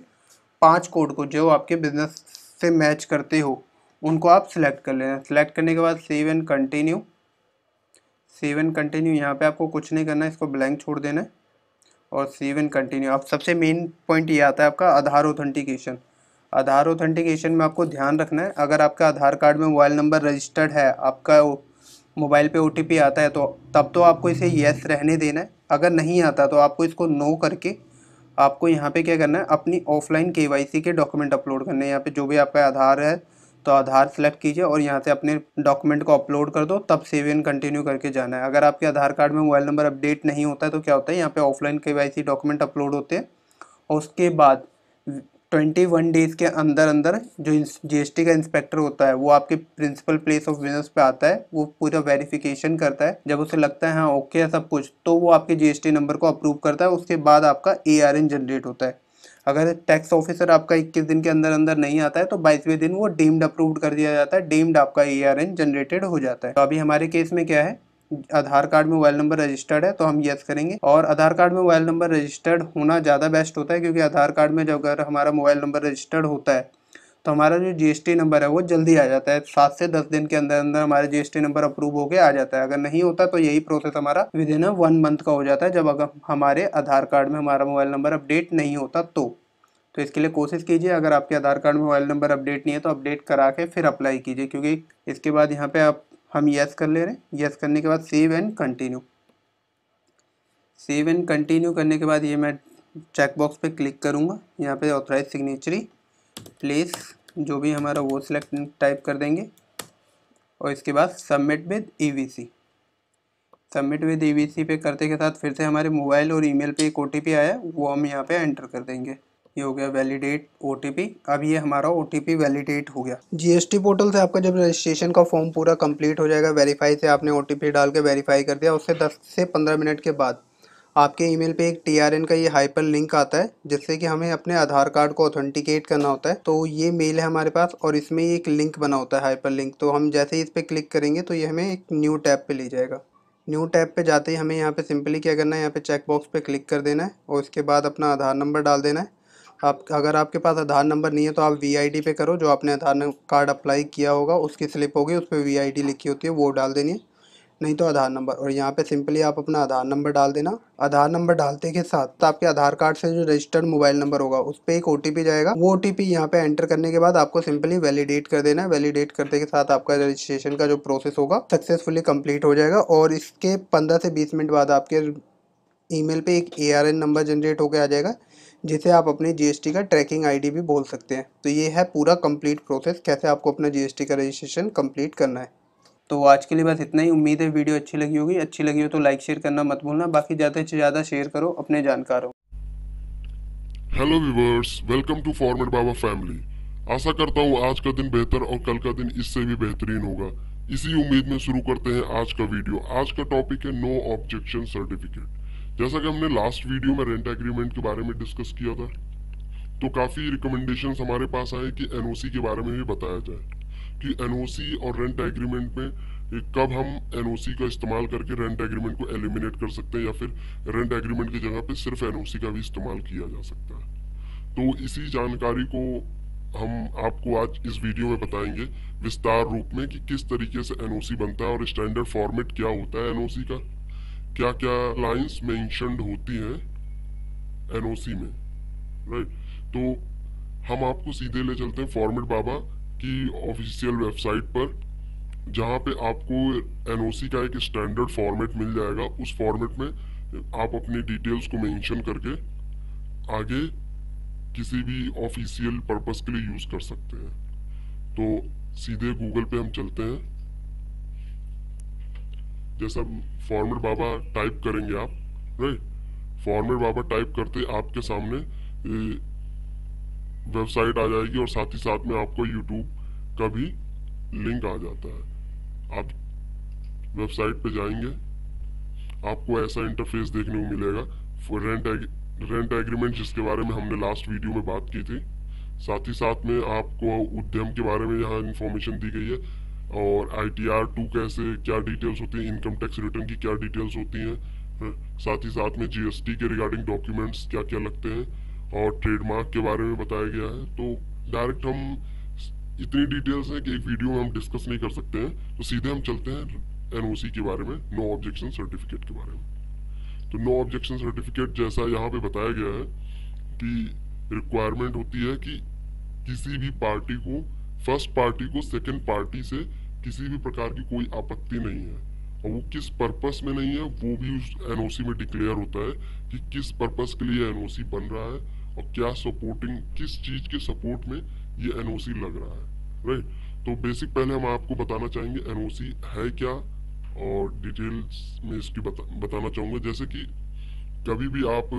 5 कोड को जो आपके बिजनेस से मैच करते हो उनको आप सिलेक्ट कर लेना। सिलेक्ट करने के बाद save and continue. Save and continue यहाँ पे आपको कुछ नहीं करना है, इसको ब्लैंक छोड़ देना है और सेव एंड कंटिन्यू। अब सबसे मेन पॉइंट ये आता है आपका आधार ऑथेंटिकेशन। आधार ऑथेंटिकेशन में आपको ध्यान रखना है, अगर आपका आधार कार्ड में मोबाइल नंबर रजिस्टर्ड है, आपका मोबाइल पे OTP आता है तो तब तो आपको इसे येस रहने देना है। अगर नहीं आता तो आपको इसको नो करके आपको यहाँ पे क्या करना है, अपनी ऑफलाइन KYC के डॉक्यूमेंट अपलोड करने हैं। यहाँ पे जो भी आपका आधार है तो आधार सेलेक्ट कीजिए और यहाँ से अपने डॉक्यूमेंट को अपलोड कर दो, तब सेव एंड कंटिन्यू करके जाना है। अगर आपके आधार कार्ड में मोबाइल नंबर अपडेट नहीं होता है तो क्या होता है, यहाँ पे ऑफलाइन KYC डॉक्यूमेंट अपलोड होते हैं और उसके बाद 21 डेज़ के अंदर अंदर जो GST का इंस्पेक्टर होता है वो आपके प्रिंसिपल प्लेस ऑफ बिजनेस पे आता है, वो पूरा वेरिफिकेशन करता है। जब उसे लगता है हाँ ओके है सब कुछ, तो वो आपके GST नंबर को अप्रूव करता है। उसके बाद आपका ARN जनरेट होता है। अगर टैक्स ऑफिसर आपका 21 दिन के अंदर अंदर नहीं आता है तो 22वें दिन वो डीम्ड अप्रूव्ड कर दिया जाता है, डीम्ड आपका ARN जनरेटेड हो जाता है। तो अभी हमारे केस में क्या है, आधार कार्ड में मोबाइल नंबर रजिस्टर्ड है तो हम यस करेंगे। और आधार कार्ड में मोबाइल नंबर रजिस्टर्ड होना ज़्यादा बेस्ट होता है, क्योंकि आधार कार्ड में जब अगर हमारा मोबाइल नंबर रजिस्टर्ड होता है तो हमारा जो GST नंबर है वो जल्दी आ जाता है। 7 से 10 दिन के अंदर अंदर हमारा GST नंबर अप्रूव होके आ जाता है। अगर नहीं होता तो यही प्रोसेस हमारा विद इन 1 मंथ का हो जाता है, जब अगर हमारे आधार कार्ड में हमारा मोबाइल नंबर अपडेट नहीं होता तो इसके लिए कोशिश कीजिए, अगर आपके आधार कार्ड में मोबाइल नंबर अपडेट नहीं है तो अपडेट करा के फिर अप्लाई कीजिए, क्योंकि इसके बाद यहाँ पे हम यस कर ले रहे हैं। यस करने के बाद save and continue. Save and continue करने के बाद ये मैं चेक बॉक्स पे क्लिक करूँगा, यहाँ पे ऑथराइज सिग्नेचरी प्लेस जो भी हमारा वो सिलेक्ट टाइप कर देंगे और इसके बाद submit with EVC। Submit with EVC पे करते के साथ फिर से हमारे मोबाइल और ईमेल पे एक OTP आया, वो हम यहाँ पे एंटर कर देंगे। ये हो गया वैलिडेट OTP। अब ये हमारा OTP वैलिडेट हो गया। GST पोर्टल से आपका जब रजिस्ट्रेशन का फॉर्म पूरा कंप्लीट हो जाएगा, वेरीफाई से आपने OTP डाल के वेरीफाई कर दिया, उससे 10 से 15 मिनट के बाद आपके ईमेल पे एक TRN का ये हाइपर लिंक आता है, जिससे कि हमें अपने आधार कार्ड को ऑथेंटिकेट करना होता है। तो ये मेल है हमारे पास और इसमें एक लिंक बना होता है हाइपर लिंक। तो हम जैसे ही इस पर क्लिक करेंगे तो ये हमें एक न्यू टैब पे ले जाएगा। न्यू टैब पे जाते ही हमें यहाँ पे सिंपली क्या करना है, यहाँ पे चेक बॉक्स पे क्लिक कर देना है और इसके बाद अपना आधार नंबर डाल देना है। आप अगर आपके पास आधार नंबर नहीं है तो आप VID पे करो, जो आपने आधार कार्ड अप्लाई किया होगा उसकी स्लिप होगी, उस पर VID लिखी होती है वो डाल देनी है, नहीं तो आधार नंबर। और यहाँ पे सिंपली आप अपना आधार नंबर डाल देना। आधार नंबर डालते के साथ तो आपके आधार कार्ड से जो रजिस्टर्ड मोबाइल नंबर होगा उस पर एक OTP जाएगा। वो OTP यहाँ पे एंटर करने के बाद आपको सिंपली वैलिडेट कर देना है। वैलिडेट करने के साथ आपका रजिस्ट्रेशन का जो प्रोसेस होगा सक्सेसफुली कंप्लीट हो जाएगा और इसके 15 से 20 मिनट बाद आपके ईमेल पे एक ARN नंबर जनरेट होकर आ जाएगा, जिसे आप अपने GST का ट्रैकिंग ID भी बोल सकते हैं। तो ये है पूरा कंप्लीट प्रोसेस, कैसे आपको अपना GST का रजिस्ट्रेशन कंप्लीट करना है। तो आज के लिए बस इतना ही। उम्मीद है वीडियो अच्छी लगी होगी। अच्छी लगी हो तो लाइक शेयर करना मत भूलना, बाकी ज़्यादा से ज़्यादा शेयर करो अपने जानकारों। Hello viewers, welcome to format Baba family. आशा करता हूँ आज का दिन बेहतर और कल का दिन इससे भी बेहतरीन होगा। इसी उम्मीद में शुरू करते हैं आज का वीडियो। आज का टॉपिक है नो ऑब्जेक्शन सर्टिफिकेट। जैसा कि हमने लास्ट वीडियो में रेंट एग्रीमेंट के बारे में डिस्कस किया था, तो काफ़ी रिकमेंडेशंस हमारे पास आए कि NOC के बारे में भी बताया जाए कि NOC और रेंट एग्रीमेंट में कब हम NOC का इस्तेमाल करके रेंट एग्रीमेंट को एलिमिनेट कर सकते हैं या फिर रेंट एग्रीमेंट की जगह पे सिर्फ NOC का भी इस्तेमाल किया जा सकता है। तो इसी जानकारी को हम आपको आज इस वीडियो में बताएंगे विस्तार रूप में कि किस तरीके से NOC बनता है और स्टैंडर्ड फॉर्मेट क्या होता है NOC का, क्या क्या लाइंस मेंशन्ड होती हैं NOC में, राइट। तो हम आपको सीधे ले चलते हैं फॉर्मेट बाबा की ऑफिशियल वेबसाइट पर, जहाँ पे आपको NOC का एक स्टैंडर्ड फॉर्मेट मिल जाएगा। उस फॉर्मेट में आप अपनी डिटेल्स को मेंशन करके आगे किसी भी ऑफिशियल पर्पस के लिए यूज कर सकते हैं। तो सीधे गूगल पे हम चलते हैं। जैसा फॉर्मेट बाबा टाइप करेंगे आप, राइट, फॉर्मेट बाबा टाइप करते आपके सामने वेबसाइट आ जाएगी और साथ ही साथ में आपको यूट्यूब का भी लिंक आ जाता है। आप वेबसाइट पे जाएंगे, आपको ऐसा इंटरफेस देखने को मिलेगा। रेंट एग्रीमेंट जिसके बारे में हमने लास्ट वीडियो में बात की थी। साथ ही साथ में आपको उद्यम के बारे में यहाँ इंफॉर्मेशन दी गई है, और ITR-2 कैसे क्या डिटेल्स होती हैं, इनकम टैक्स रिटर्न की क्या डिटेल्स होती हैं, साथ ही साथ में GST के रिगार्डिंग डॉक्यूमेंट्स क्या क्या लगते हैं, और ट्रेडमार्क के बारे में बताया गया है। तो डायरेक्ट हम इतनी डिटेल्स हैं कि एक वीडियो में हम डिस्कस नहीं कर सकते हैं, तो सीधे हम चलते हैं NOC के बारे में, नो ऑब्जेक्शन सर्टिफिकेट के बारे में। तो नो ऑब्जेक्शन सर्टिफिकेट जैसा यहाँ पे बताया गया है कि रिक्वायरमेंट होती है कि किसी भी पार्टी को, फर्स्ट पार्टी को सेकंड पार्टी से किसी भी प्रकार की कोई आपत्ति नहीं है, और वो किस पर्पस में नहीं है वो भी उस NOC में डिक्लेयर होता है कि किस पर्पस के लिए NOC बन रहा है और क्या सपोर्टिंग, किस चीज के सपोर्ट में ये NOC लग रहा है। राइट, तो बेसिक पहले हम आपको बताना चाहेंगे NOC है क्या, और डिटेल्स में इसकी बताना चाहूंगा। जैसे कि कभी भी आप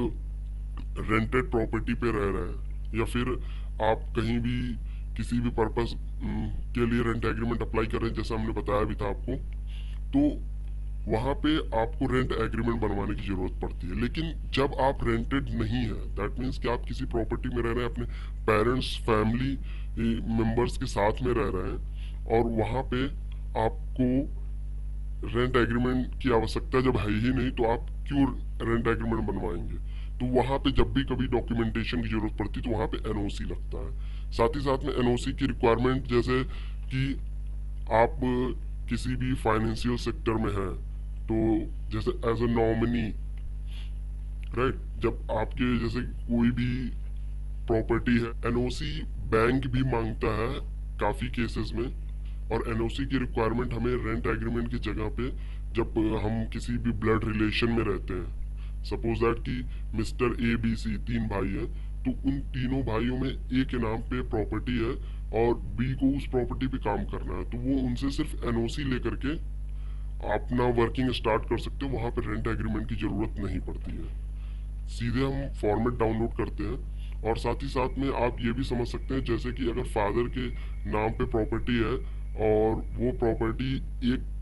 रेंटेड प्रॉपर्टी पे रह रहे हैं, या फिर आप कहीं भी किसी भी पर्पस के लिए रेंट एग्रीमेंट अप्लाई कर रहे हैं, जैसा हमने बताया भी था आपको, तो वहां पे आपको रेंट एग्रीमेंट बनवाने की जरूरत पड़ती है। लेकिन जब आप रेंटेड नहीं है, दैट मीन्स कि आप किसी प्रॉपर्टी में रह रहे हैं, अपने पेरेंट्स, फैमिली मेंबर्स के साथ में रह रहे हैं, और वहां पे आपको रेंट एग्रीमेंट की आवश्यकता जब है ही नहीं, तो आप क्यों रेंट एग्रीमेंट बनवाएंगे। तो वहां पे जब भी कभी डॉक्यूमेंटेशन की जरूरत पड़ती है तो वहां पे NOC लगता है। साथ ही साथ में NOC की रिक्वायरमेंट, जैसे कि आप किसी भी फाइनेंशियल सेक्टर में हैं, तो जैसे एज अ नॉमिनी, राइट, जब आपके जैसे कोई भी प्रॉपर्टी है, NOC बैंक भी मांगता है काफी केसेस में, और NOC की रिक्वायरमेंट हमें रेंट एग्रीमेंट की जगह पे, जब हम किसी भी ब्लड रिलेशन में रहते हैं, सपोज दैट कि मिस्टर ABC 3 भाई है, तो उन तीनों भाइयों में A के नाम पे प्रॉपर्टी है और B को उस प्रॉपर्टी पे काम करना है, तो वो उनसे सिर्फ NOC लेकर के अपना वर्किंग स्टार्ट कर सकते हो। वहां पे रेंट एग्रीमेंट की जरूरत नहीं पड़ती है, सीधे हम फॉर्मेट डाउनलोड करते हैं। और साथ ही साथ में आप ये भी समझ सकते हैं, जैसे कि अगर फादर के नाम पे प्रॉपर्टी है और वो प्रॉपर्टी एक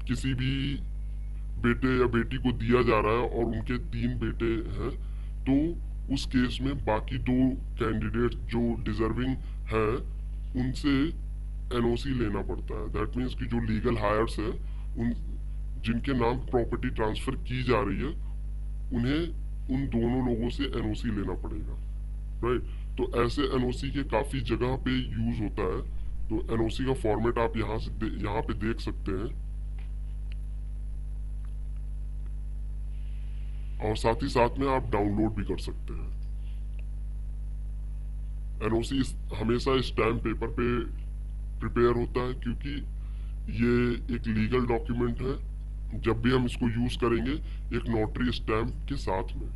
किसी भी बेटे या बेटी को दिया जा रहा है और उनके 3 बेटे हैं, तो उस केस में बाकी 2 कैंडिडेट जो डिजर्विंग है उनसे NOC लेना पड़ता है। दैट मीन्स कि जो लीगल हायर्स है, उन जिनके नाम प्रॉपर्टी ट्रांसफर की जा रही है, उन्हें उन दोनों लोगों से NOC लेना पड़ेगा। राइट, तो ऐसे NOC के काफी जगह पे यूज होता है। तो NOC का फॉर्मेट आप यहाँ पे देख सकते हैं, और साथ ही साथ में आप डाउनलोड भी कर सकते हैं। NOC हमेशा स्टैम्प पेपर पे प्रिपेयर होता है, क्योंकि ये एक लीगल डॉक्यूमेंट है। जब भी हम इसको यूज करेंगे एक नोटरी स्टैम्प के साथ में।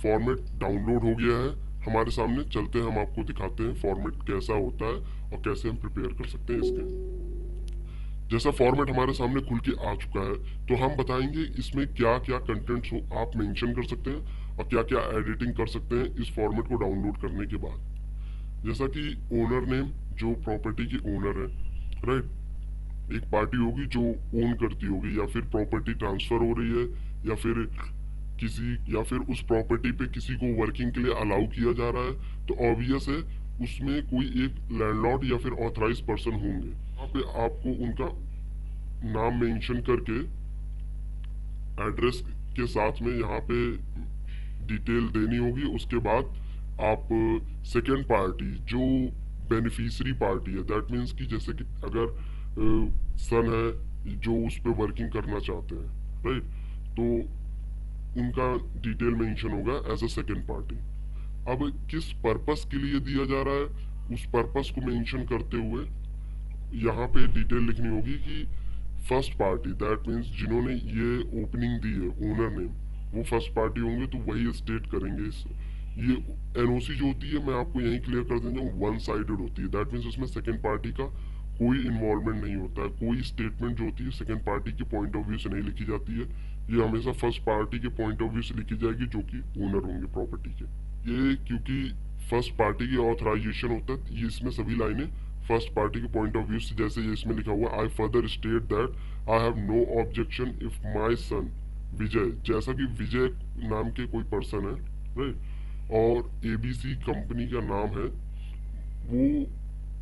फॉर्मेट डाउनलोड हो गया है हमारे सामने, चलते हैं हम आपको दिखाते हैं फॉर्मेट कैसा होता है और कैसे हम प्रिपेयर कर सकते हैं इसके। जैसा फॉर्मेट हमारे सामने खुल के आ चुका है, तो हम बताएंगे इसमें क्या क्या कंटेंट्स आप मेंशन कर सकते हैं और क्या क्या एडिटिंग कर सकते हैं इस फॉर्मेट को डाउनलोड करने के बाद। जैसा कि ओनर नेम, जो प्रॉपर्टी की ओनर है, राइट, एक पार्टी होगी जो ओन करती होगी, या फिर प्रॉपर्टी ट्रांसफर हो रही है, या फिर उस प्रॉपर्टी पे किसी को वर्किंग के लिए अलाउ किया जा रहा है, तो ऑब्वियस है उसमें कोई एक लैंडलॉर्ड या फिर ऑथराइज पर्सन होंगे। वहाँ पे आपको उनका नाम मेंशन करके एड्रेस के साथ में यहाँ पे डिटेल देनी होगी। उसके बाद आप सेकेंड पार्टी, जो बेनिफिशियरी पार्टी है, दैट मीन्स कि जैसे कि अगर सन है जो उस पर वर्किंग करना चाहते हैं, राइट, तो उनका डिटेल मेंशन होगा एज अ सेकेंड पार्टी। अब किस पर्पस के लिए दिया जा रहा है उस पर्पस को मेंशन करते हुए यहाँ पे डिटेल लिखनी होगी कि फर्स्ट पार्टी, दैट मीन्स जिन्होंने ये ओपनिंग दी है, ओनर नेम, वो फर्स्ट पार्टी होंगे, तो वही स्टेट करेंगे। ये NOC जो होती है, मैं आपको यही क्लियर कर देता हूँ, वन साइडेड होती है। दैट मीन्स उसमें सेकेंड पार्टी का कोई इन्वॉल्वमेंट नहीं होता है। कोई स्टेटमेंट जो होती है सेकेंड पार्टी के पॉइंट ऑफ व्यू से नहीं लिखी जाती है, ये हमेशा फर्स्ट पार्टी के पॉइंट ऑफ व्यू से लिखी जाएगी, जो कि ओनर होंगे प्रॉपर्टी के। ये क्योंकि फर्स्ट पार्टी की ऑथराइजेशन होता है, ये इसमें सभी लाइनें फर्स्ट पार्टी के पॉइंट ऑफ व्यू से, जैसे ये इसमें लिखा हुआ, I further state that I have no objection if my son Vijay, जैसा कि विजय नाम के कोई पर्सन है, राइट, और एबीसी कंपनी का नाम है, वो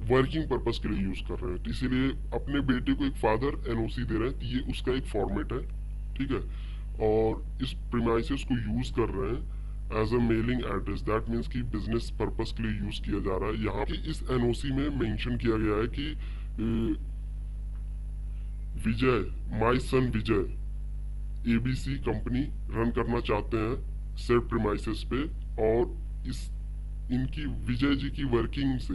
वर्किंग पर्पस के लिए यूज कर रहे हैं, तो इसीलिए अपने बेटे को एक फादर एनओसी दे रहे हैं, तो ये उसका एक फॉर्मेट है, ठीक है। और इस प्रीमाइसेस को यूज कर रहे हैं as a mailing address, that means कि बिजनेस पर्पस के लिए यूज किया जा रहा है। यहाँ पे इस एनओसी में मेंशन किया गया है कि Vijay, my son Vijay ABC company run करना चाहते हैं सेट प्रीमाइसेस पे, और इस इनकी विजय जी की वर्किंग से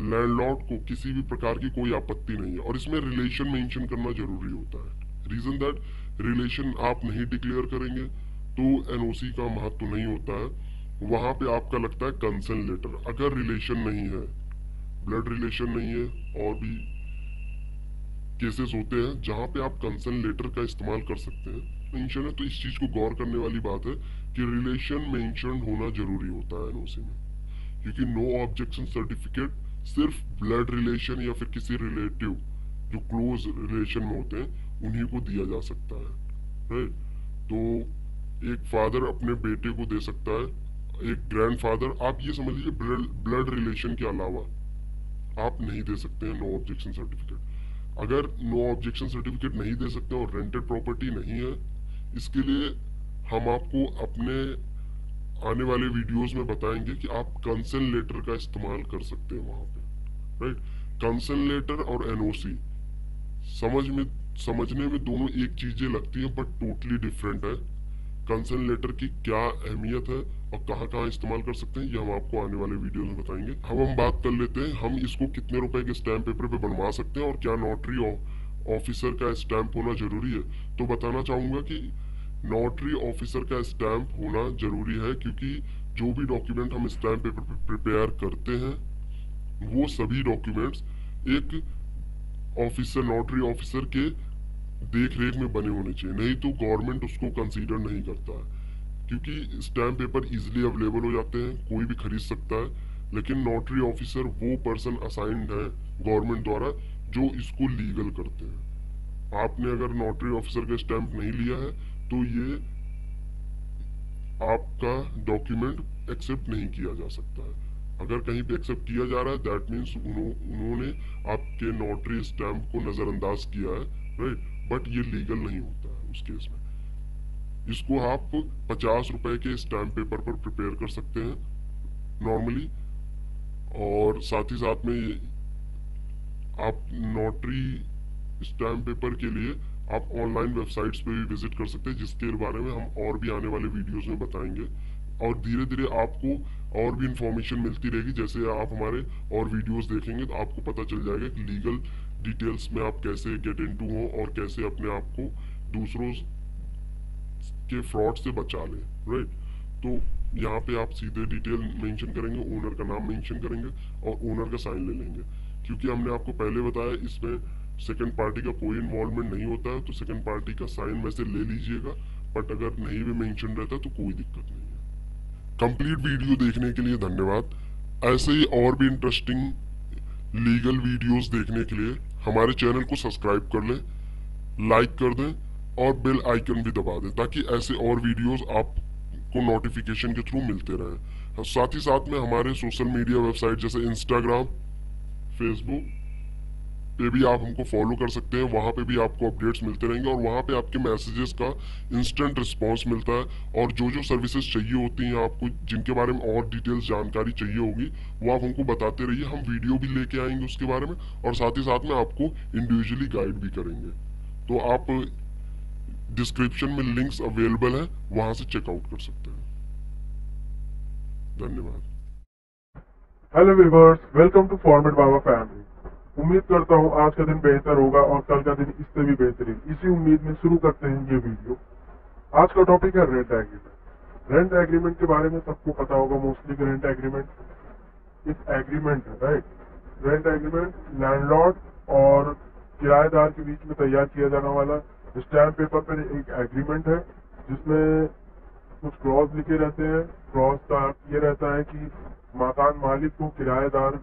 लैंडलॉर्ड को किसी भी प्रकार की कोई आपत्ति नहीं है। और इसमें रिलेशन मेंशन करना जरूरी होता है, रीजन दैट रिलेशन आप नहीं डिक्लेयर करेंगे तो एनओसी का महत्व नहीं होता है। वहां पे आपका लगता है कंसर्न लेटर, अगर रिलेशन नहीं है, ब्लड रिलेशन नहीं है, और भी केसेस होते हैं जहां पे आप कंसर्न लेटर का इस्तेमाल कर सकते हैं, मेंशन है, तो इस चीज को गौर करने वाली बात है कि रिलेशन मेंशन होना जरूरी होता है एनओसी में, क्योंकि नो ऑब्जेक्शन सर्टिफिकेट सिर्फ ब्लड रिलेशन या फिर किसी रिलेटिव जो क्लोज रिलेशन में होते हैं उन्हीं को दिया जा सकता है, राइट। तो एक फादर अपने बेटे को दे सकता है, एक ग्रैंडफादर, आप ये समझ लीजिए ब्लड रिलेशन के अलावा आप नहीं दे सकते हैं नो ऑब्जेक्शन सर्टिफिकेट। अगर नो ऑब्जेक्शन सर्टिफिकेट नहीं दे सकते और रेंटेड प्रॉपर्टी नहीं है, इसके लिए हम आपको अपने आने वाले वीडियोस में बताएंगे कि आप कंसर्न लेटर का इस्तेमाल कर सकते हैं वहां पे, राइट। कंसर्न लेटर और एनओसी समझने में दोनों एक चीजें लगती हैं, बट टोटली डिफरेंट है। कंसर्न लेटर की क्या अहमियत है और कहाँ कहाँ इस्तेमाल कर सकते हैं, ये हम आपको आने वाले वीडियो में बताएंगे। हम बात कर लेते हैं, हम इसको कितने रुपए के स्टैम्प पेपर पे बनवा सकते हैं और क्या नोटरी ऑफिसर का स्टैंप होना जरूरी है। तो बताना चाहूंगा कि नोटरी ऑफिसर का स्टैंप होना जरूरी है, क्योंकि जो भी डॉक्यूमेंट हम स्टैंप पेपर पे प्रिपेयर करते हैं वो सभी डॉक्यूमेंट्स एक ऑफिसर, नोटरी ऑफिसर के देख रेख में बने होने चाहिए, नहीं तो गवर्नमेंट उसको कंसीडर नहीं करता है। क्योंकि स्टैम्प पेपर इजीली अवेलेबल हो जाते हैं, कोई भी खरीद सकता है, लेकिन नोटरी ऑफिसर वो पर्सन असाइंड है गवर्नमेंट द्वारा जो इसको लीगल करते हैं। आपने अगर नोटरी ऑफिसर का स्टैंप नहीं लिया है तो ये आपका डॉक्यूमेंट एक्सेप्ट नहीं किया जा सकता है। अगर कहीं पे एक्सेप्ट किया जा रहा है, दैट मीन्स उन्होंने आपके नोटरी स्टैंप को नजरअंदाज किया है, राइट, बट ये लीगल नहीं होता है उस केस में। इसको आप 50 रुपए के स्टैंप पेपर पर प्रिपेयर कर सकते हैं नॉर्मली, और साथ ही साथ में आप नोटरी स्टैम्प पेपर के लिए आप ऑनलाइन वेबसाइट्स पे भी विजिट कर सकते हैं, जिसके बारे में हम और भी आने वाले वीडियोस में बताएंगे। और धीरे धीरे आपको और भी इंफॉर्मेशन मिलती रहेगी, जैसे आप हमारे और वीडियोस देखेंगे तो आपको पता चल जाएगा कि लीगल डिटेल्स में आप कैसे गेट इनटू हो और कैसे अपने आप को दूसरों के फ्रॉड से बचा लें, राइट। तो यहाँ पे आप सीधे डिटेल मेंशन करेंगे, ओनर का नाम मेंशन करेंगे और ओनर का साइन ले लेंगे, क्योंकि हमने आपको पहले बताया इसमें सेकंड पार्टी का कोई इन्वॉल्वमेंट नहीं होता है, तो सेकंड पार्टी का साइन वैसे ले लीजिएगा, बट अगर नहीं भी मेंशन रहता तो कोई दिक्कत नहीं है। कंप्लीट वीडियो देखने के लिए धन्यवाद। ऐसे ही और भी इंटरेस्टिंग लीगल वीडियोस देखने के लिए हमारे चैनल को सब्सक्राइब कर लें, लाइक कर दें और बेल आइकन भी दबा दें, ताकि ऐसे और वीडियोस आपको नोटिफिकेशन के थ्रू मिलते रहें। साथ ही साथ में हमारे सोशल मीडिया वेबसाइट जैसे इंस्टाग्राम, फेसबुक पे भी आप हमको फॉलो कर सकते हैं, वहां पे भी आपको अपडेट्स मिलते रहेंगे और वहां पे आपके मैसेजेस का इंस्टेंट रिस्पांस मिलता है। और जो जो सर्विसेज चाहिए होती हैं आपको, जिनके बारे में और डिटेल्स जानकारी चाहिए होगी, वो आप हमको बताते रहिए, हम वीडियो भी लेके आएंगे उसके बारे में, और साथ ही साथ में आपको इंडिविजुअली गाइड भी करेंगे। तो आप डिस्क्रिप्शन में लिंक्स अवेलेबल है, वहां से चेकआउट कर सकते हैं। धन्यवाद। Hello viewers, welcome to format Baba family. उम्मीद करता हूँ आज का दिन बेहतर होगा और कल का दिन इससे भी बेहतरीन। इसी उम्मीद में शुरू करते हैं ये वीडियो। आज का टॉपिक है रेंट एग्रीमेंट। रेंट एग्रीमेंट के बारे में सबको पता होगा मोस्टली कि रेंट एग्रीमेंट एक एग्रीमेंट है, राइट। रेंट एग्रीमेंट लैंडलॉर्ड और किराएदार के बीच में तैयार किया जाने वाला स्टैम्प पेपर पर एक एग्रीमेंट है, जिसमें कुछ क्लॉज लिखे रहते हैं। क्लॉज का अर्थ ये रहता है कि मकान मालिक को किराएदार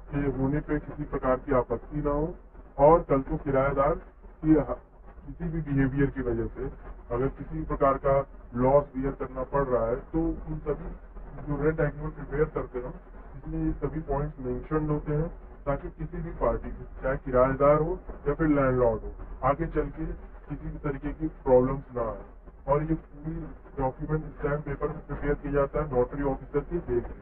के होने पे किसी प्रकार की आपत्ति ना हो, और कल को किराएदार की किसी भी बिहेवियर की वजह से अगर किसी प्रकार का लॉस बियर करना पड़ रहा है तो उन सभी जो रेंट एग्रीमेंट प्रिपेयर करते हैं इसमें ये सभी पॉइंट्स मेंशन होते हैं, ताकि किसी भी पार्टी को, चाहे किराएदार हो या फिर लैंडलॉर्ड हो, आगे चल के किसी भी तरीके की प्रॉब्लम्स ना आए। और ये पूरी डॉक्यूमेंट स्टैम्प पेपर में प्रिपेयर किया जाता है नोटरी ऑफिसर की देख रेख।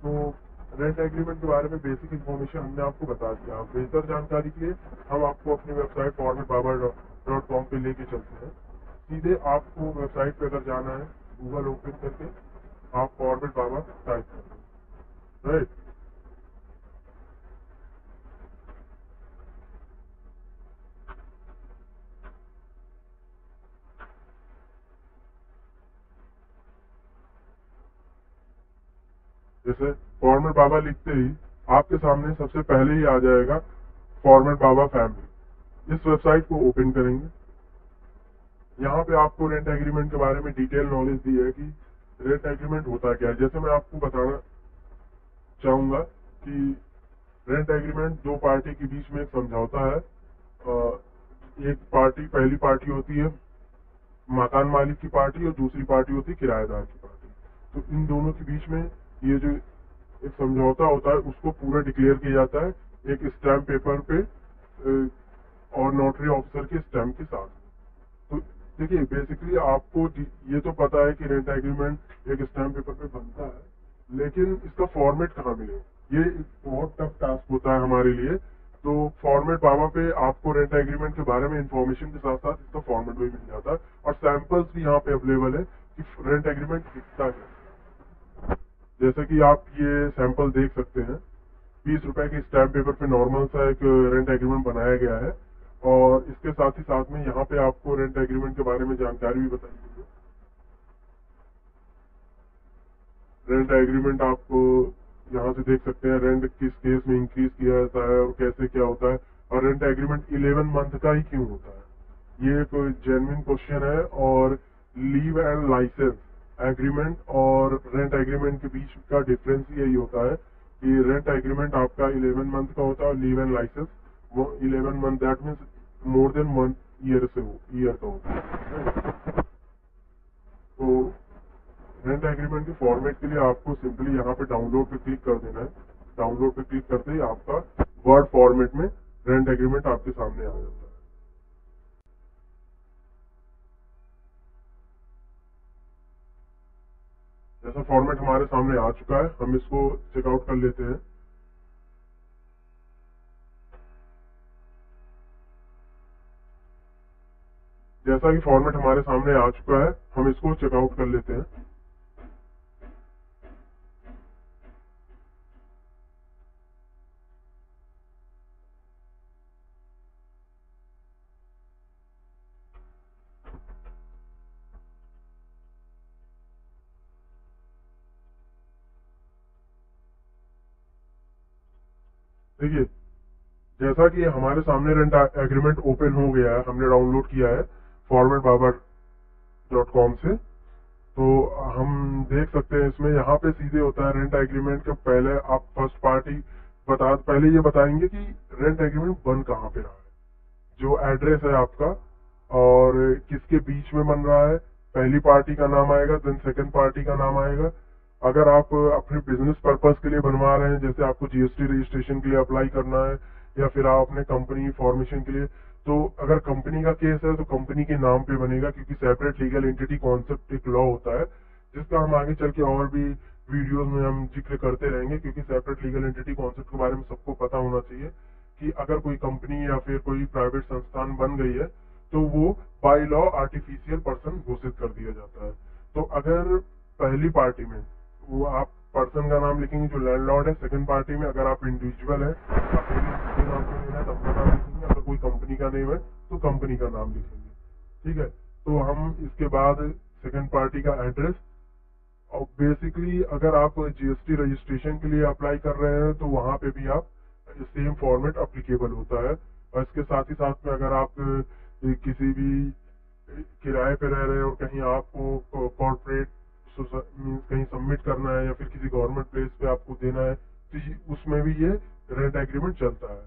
तो रेंट एग्रीमेंट के बारे में बेसिक इन्फॉर्मेशन हमने आपको बता दिया। बेहतर जानकारी के लिए हम आपको अपनी वेबसाइट formatbaba.com पे लेके चलते हैं। सीधे आपको वेबसाइट पे अगर जाना है, गूगल ओपन करके आप फॉर्मेट बाबा टाइप करें, राइट। जैसे फॉर्मेट बाबा लिखते ही आपके सामने सबसे पहले ही आ जाएगा फॉर्मेट बाबा फैमिली। इस वेबसाइट को ओपन करेंगे। यहाँ पे आपको रेंट एग्रीमेंट के बारे में डिटेल नॉलेज दी है कि रेंट एग्रीमेंट होता क्या है। जैसे मैं आपको बताना चाहूंगा कि रेंट एग्रीमेंट दो पार्टी के बीच में एक समझौता है। एक पार्टी, पहली पार्टी होती है मकान मालिक की पार्टी और दूसरी पार्टी होती है किराएदार की पार्टी। तो इन दोनों के बीच में ये जो एक समझौता होता है उसको पूरा डिक्लेयर किया जाता है एक स्टैम्प पेपर पे और नोटरी ऑफिसर के स्टैम्प के साथ। तो देखिए, बेसिकली आपको ये तो पता है कि रेंट एग्रीमेंट एक स्टैम्प पेपर पे बनता है, लेकिन इसका फॉर्मेट कहाँ मिले, ये बहुत टफ टास्क होता है हमारे लिए। तो फॉर्मेट बाबा पे आपको रेंट एग्रीमेंट के बारे में इंफॉर्मेशन के साथ साथ इसका फॉर्मेट भी मिल जाता है और सैंपल्स भी यहाँ पे अवेलेबल है कि रेंट एग्रीमेंट दिखता है। जैसे कि आप ये सैंपल देख सकते हैं, 20 रुपए के स्टैम्प पेपर पे नॉर्मल सा एक रेंट एग्रीमेंट बनाया गया है और इसके साथ ही साथ में यहाँ पे आपको रेंट एग्रीमेंट के बारे में जानकारी भी बताई गई है। रेंट एग्रीमेंट आपको यहाँ से देख सकते हैं रेंट किस केस में इंक्रीज किया जाता है और कैसे क्या होता है, और रेंट एग्रीमेंट 11 मंथ का ही क्यों होता है। ये एक जेन्युइन क्वेश्चन है। और लीव एंड लाइसेंस एग्रीमेंट और रेंट एग्रीमेंट के बीच का डिफरेंस यही होता है कि रेंट एग्रीमेंट आपका 11 मंथ का होता है और leave and license 11 month, that means more than 1 year का होता है। तो रेंट एग्रीमेंट के फॉर्मेट के लिए आपको सिंपली यहाँ पे डाउनलोड पे क्लिक कर देना है। डाउनलोड पे क्लिक करते ही आपका वर्ड फॉर्मेट में रेंट एग्रीमेंट आपके सामने आ जाता है। जैसा फॉर्मेट हमारे सामने आ चुका है, हम इसको चेकआउट कर लेते हैं। जैसा कि फॉर्मेट हमारे सामने आ चुका है, हम इसको चेकआउट कर लेते हैं। देखिए, जैसा कि हमारे सामने रेंट एग्रीमेंट ओपन हो गया है, हमने डाउनलोड किया है formatbaba.com से, तो हम देख सकते हैं इसमें यहाँ पे सीधे होता है रेंट एग्रीमेंट के पहले आप फर्स्ट पार्टी पहले ये बताएंगे कि रेंट एग्रीमेंट बन कहाँ पे रहा है, जो एड्रेस है आपका और किसके बीच में बन रहा है। पहली पार्टी का नाम आएगा, देन सेकंड पार्टी का नाम आएगा। अगर आप अपने बिजनेस पर्पस के लिए बनवा रहे हैं, जैसे आपको जीएसटी रजिस्ट्रेशन के लिए अप्लाई करना है या फिर आप अपने कंपनी फॉर्मेशन के लिए, तो अगर कंपनी का केस है तो कंपनी के नाम पे बनेगा, क्योंकि सेपरेट लीगल एंटिटी कॉन्सेप्ट एक लॉ होता है जिसका हम आगे चल के और भी वीडियोस में हम जिक्र करते रहेंगे। क्योंकि सेपरेट लीगल एंटिटी कॉन्सेप्ट के बारे में सबको पता होना चाहिए कि अगर कोई कंपनी या फिर कोई प्राइवेट संस्थान बन गई है तो वो बाय लॉ आर्टिफिशियल पर्सन घोषित कर दिया जाता है। तो अगर पहली पार्टी में वो आप पर्सन का नाम लिखेंगे जो लैंडलॉर्ड है, सेकंड पार्टी में अगर आप इंडिविजुअल है अपने नाम से लेना है तब का नाम लिखेंगे, अगर कोई कंपनी का नेम है तो कंपनी का नाम लिखेंगे। ठीक है, तो हम इसके बाद सेकंड पार्टी का एड्रेस, और बेसिकली अगर आप जीएसटी रजिस्ट्रेशन के लिए अप्लाई कर रहे हैं तो वहां पे भी आप सेम फॉर्मेट अप्लीकेबल होता है। और इसके साथ ही साथ में अगर आप किसी भी किराए पे रह रहे हैं और कहीं आपको कॉर्पोरेट मीन्स कहीं सबमिट करना है या फिर किसी गवर्नमेंट प्लेस पे आपको देना है, तो उसमें भी ये रेंट एग्रीमेंट चलता है।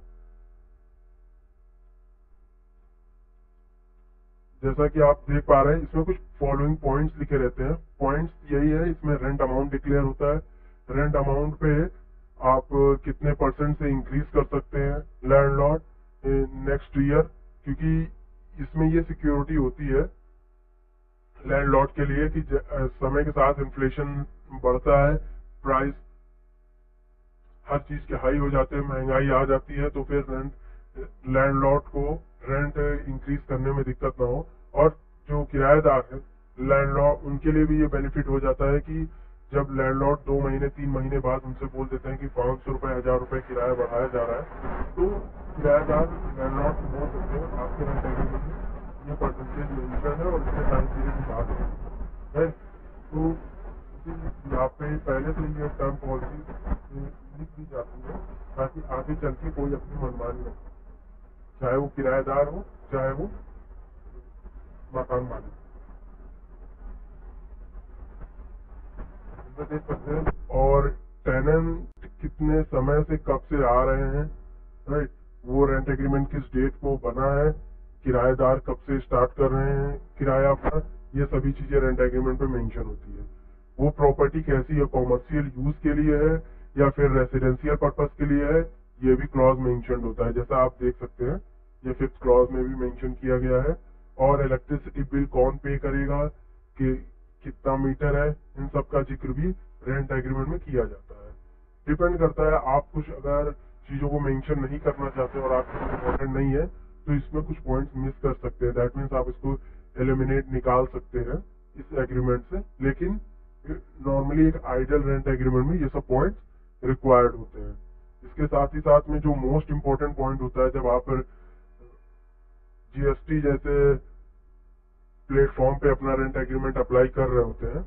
जैसा कि आप देख पा रहे हैं इसमें कुछ फॉलोइंग पॉइंट्स लिखे रहते हैं। पॉइंट्स यही है, इसमें रेंट अमाउंट डिक्लेयर होता है। रेंट अमाउंट पे आप कितने % से इंक्रीज कर सकते हैं लैंडलॉर्ड नेक्स्ट ईयर, क्योंकि इसमें ये सिक्योरिटी होती है लैंडलॉर्ड के लिए कि समय के साथ इन्फ्लेशन बढ़ता है, प्राइस हर चीज के हाई हो जाते हैं, महंगाई आ जाती है, तो फिर लैंडलॉर्ड को रेंट इंक्रीज करने में दिक्कत ना हो। और जो किराएदार है लैंडलॉर्ड, उनके लिए भी ये बेनिफिट हो जाता है कि जब लैंडलॉर्ड 2 महीने 3 महीने बाद उनसे बोल देते हैं कि 500 रुपए 1000 रुपए किराया बढ़ाया जा रहा है, तो किराएदार लैंडलॉर्ड को बोल सकते हैं आपके रेंट एग्रीमेंट में ये परसेंटेज मेंशन है और इसके टाइम पीरियड की बात है। तो यहाँ पे पहले से ये टर्म पॉलिसी लिख दी जाती है ताकि आगे चल के कोई अपनी मनमानी न करे, चाहे वो किराएदार हो चाहे वो मकान मालिक। देख सकते हैं और टेनेंट कितने समय से कब से आ रहे हैं, राइट, वो रेंट एग्रीमेंट किस डेट को बना है, किराएदार कब से स्टार्ट कर रहे हैं किराया पर, ये सभी चीजें रेंट एग्रीमेंट पे मेंशन होती है। वो प्रॉपर्टी कैसी है, कॉमर्शियल यूज के लिए है या फिर रेसिडेंशियल पर्पस के लिए है, ये भी क्लॉज मेंशन होता है। जैसा आप देख सकते हैं ये 5th क्लॉज में भी मेंशन किया गया है। और इलेक्ट्रिसिटी बिल कौन पे करेगा, कि कितना मीटर है, इन सब का जिक्र भी रेंट एग्रीमेंट में किया जाता है। डिपेंड करता है, आप कुछ अगर चीजों को मेंशन नहीं करना चाहते और आपको इम्पोर्टेंट नहीं है तो इसमें कुछ पॉइंट्स मिस कर सकते हैं। दैट मीन्स आप इसको एलिमिनेट निकाल सकते हैं इस एग्रीमेंट से, लेकिन नॉर्मली एक आइडियल रेंट एग्रीमेंट में ये सब पॉइंट्स रिक्वायर्ड होते हैं। इसके साथ ही साथ में जो मोस्ट इम्पोर्टेंट पॉइंट होता है, जब आप जीएसटी जैसे प्लेटफॉर्म पे अपना रेंट एग्रीमेंट अप्लाई कर रहे होते हैं,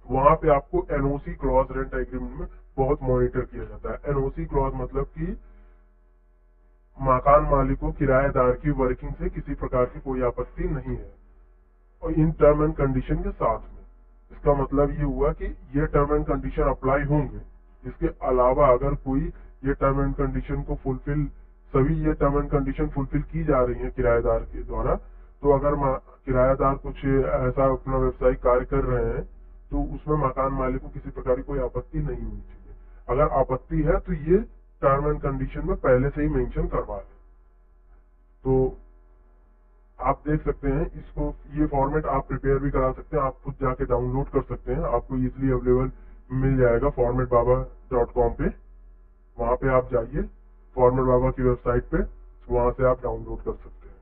वहां पे आपको एनओसी क्लॉज रेंट एग्रीमेंट में बहुत मॉनिटर किया जाता है। एनओसी क्लॉज मतलब कि मकान मालिक को किराएदार की वर्किंग से किसी प्रकार की कोई आपत्ति नहीं है, और इन टर्म एंड कंडीशन के साथ में। इसका मतलब ये हुआ कि ये टर्म एंड कंडीशन अप्लाई होंगे, इसके अलावा अगर कोई ये टर्म एंड कंडीशन को फुलफिल, सभी ये टर्म एंड कंडीशन फुलफिल की जा रही है किराएदार के द्वारा, तो अगर किराएदार कुछ ऐसा अपना व्यवसायिक कार्य कर रहे हैं तो उसमें मकान मालिक को किसी प्रकार की कोई आपत्ति नहीं होनी चाहिए। अगर आपत्ति है तो ये टर्म एंड कंडीशन में पहले से ही मेंशन करवा लें। तो आप देख सकते हैं इसको, ये फॉर्मेट आप प्रिपेयर भी करा सकते हैं, आप खुद जाके डाउनलोड कर सकते हैं, आपको इजीली अवेलेबल मिल जाएगा formatbaba.com पे। वहां पे आप जाइए, फॉर्मेट बाबा की वेबसाइट पे, वहां से आप डाउनलोड कर सकते हैं।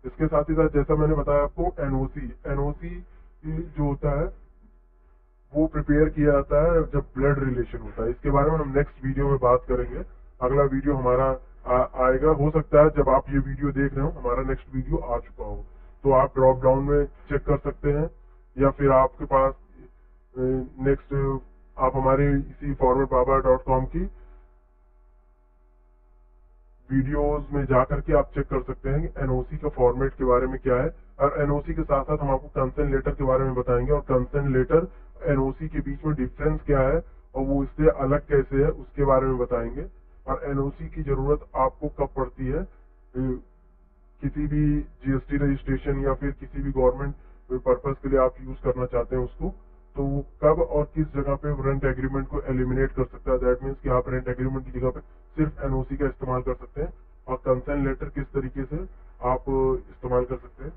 इसके साथ ही साथ जैसा मैंने बताया आपको, एनओसी जो होता है वो प्रिपेयर किया जाता है जब ब्लड रिलेशन होता है। इसके बारे में हम नेक्स्ट वीडियो में बात करेंगे। अगला वीडियो हमारा आएगा, हो सकता है जब आप ये वीडियो देख रहे हो हमारा नेक्स्ट वीडियो आ चुका हो, तो आप ड्रॉप डाउन में चेक कर सकते हैं, या फिर आपके पास नेक्स्ट आप हमारे इसी formatbaba.com की वीडियोस में जाकर के आप चेक कर सकते हैं कि एनओसी का फॉर्मेट के बारे में क्या है। और एनओसी के साथ साथ हम आपको कंसेंट लेटर के बारे में बताएंगे, और कंसेंट लेटर एनओसी के बीच में डिफरेंस क्या है और वो इससे अलग कैसे है उसके बारे में बताएंगे। और एनओसी की जरूरत आपको कब पड़ती है, किसी भी जीएसटी रजिस्ट्रेशन या फिर किसी भी गवर्नमेंट पर्पस के लिए आप यूज करना चाहते हैं उसको, तो वो कब और किस जगह पे रेंट एग्रीमेंट को एलिमिनेट कर सकता है। दैट मीन्स कि आप रेंट एग्रीमेंट की जगह पे सिर्फ एनओसी का इस्तेमाल कर सकते हैं, और कंसेंट लेटर किस तरीके से आप इस्तेमाल कर सकते हैं।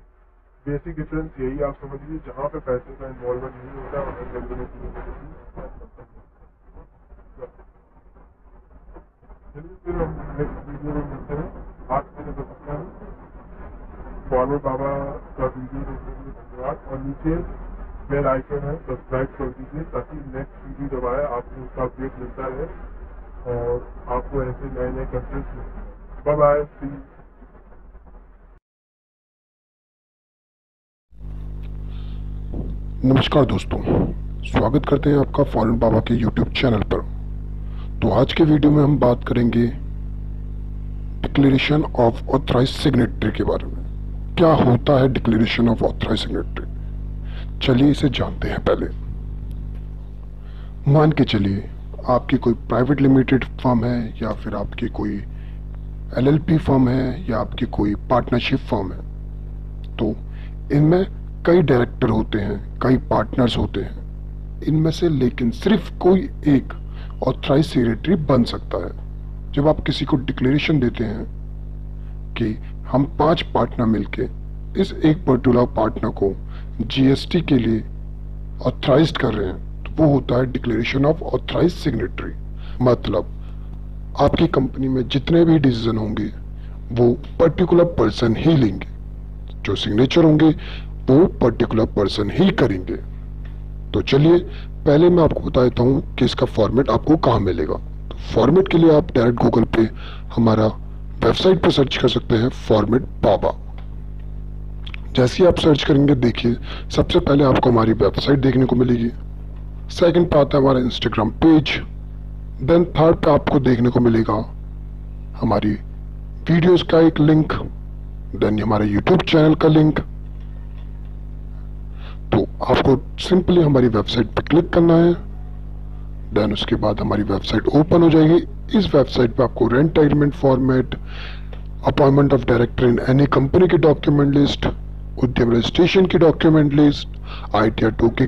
बेसिक डिफरेंस यही आप समझिए, जहाँ पे पैसे का इन्वॉल्वमेंट नहीं होता है रेंट एग्रीमेंट फिर हम नेक्स्ट वीडियो में मिलते हैं। आज मैंने बताया फॉर्मेट बाबा का वीडियो देखने के लिए धन्यवाद, और नीचे बेल आइकन है, सब्सक्राइब कर दीजिए ताकि नेक्स्ट वीडियो जब आए आपको उसका अपडेट मिलता रहे और आपको ऐसे नए नए कंटेंट्स मिलते हैं। Bye bye, see you. नमस्कार दोस्तों, स्वागत करते हैं आपका फॉर्मेट बाबा के यूट्यूब चैनल पर। तो आज के वीडियो में हम बात करेंगे डिक्लेरेशन ऑफ ऑथराइज्ड सिग्नेटरी के बारे में। क्या होता है डिक्लेरेशन ऑफ ऑथराइज्ड सिग्नेटरी, चलिए इसे जानते हैं। पहले मान के चलिए आपकी कोई प्राइवेट लिमिटेड फर्म है, या फिर आपकी कोई एलएलपी फर्म है, या आपकी कोई पार्टनरशिप फर्म है। तो इनमें कई डायरेक्टर होते हैं, कई पार्टनर्स होते हैं, इनमें से लेकिन सिर्फ कोई एक ऑथराइज सिग्नेटरी बन सकता है। जब आप किसी को डिक्लेरेशन देते हैं कि हम 5 पार्टनर मिलके इस एक पर्टिकुलर पार्टनर को जीएसटी के लिए ऑथराइज्ड कर रहे हैं, तो वो होता है डिक्लेरेशन ऑफ ऑथराइज सिग्नेटरी। मतलब आपकी कंपनी में जितने भी डिसीजन होंगे वो पर्टिकुलर पर्सन ही लेंगे, जो सिग्नेचर होंगे वो पर्टिकुलर पर्सन ही करेंगे। तो चलिए पहले मैं आपको बता देता हूँ कि इसका फॉर्मेट आपको कहाँ मिलेगा। तो फॉर्मेट के लिए आप डायरेक्ट गूगल पे हमारा वेबसाइट पर सर्च कर सकते हैं फॉर्मेट बाबा। जैसे ही आप सर्च करेंगे देखिए सबसे पहले आपको हमारी वेबसाइट देखने को मिलेगी, सेकंड पे आता है हमारा इंस्टाग्राम पेज, देन थर्ड पे आपको देखने को मिलेगा हमारी वीडियोस का एक लिंक, देन हमारे यूट्यूब चैनल का लिंक। तो आपको सिंपली हमारी वेबसाइट पर क्लिक करना है, देन उसके बाद हमारी वेबसाइट ओपन हो जाएगी। इस वेबसाइट पे आपको rent agreement format, appointment of director in any company की डॉक्यूमेंट लिस्ट, उद्यम रजिस्ट्रेशन की डॉक्यूमेंट लिस्ट, ITR 2 की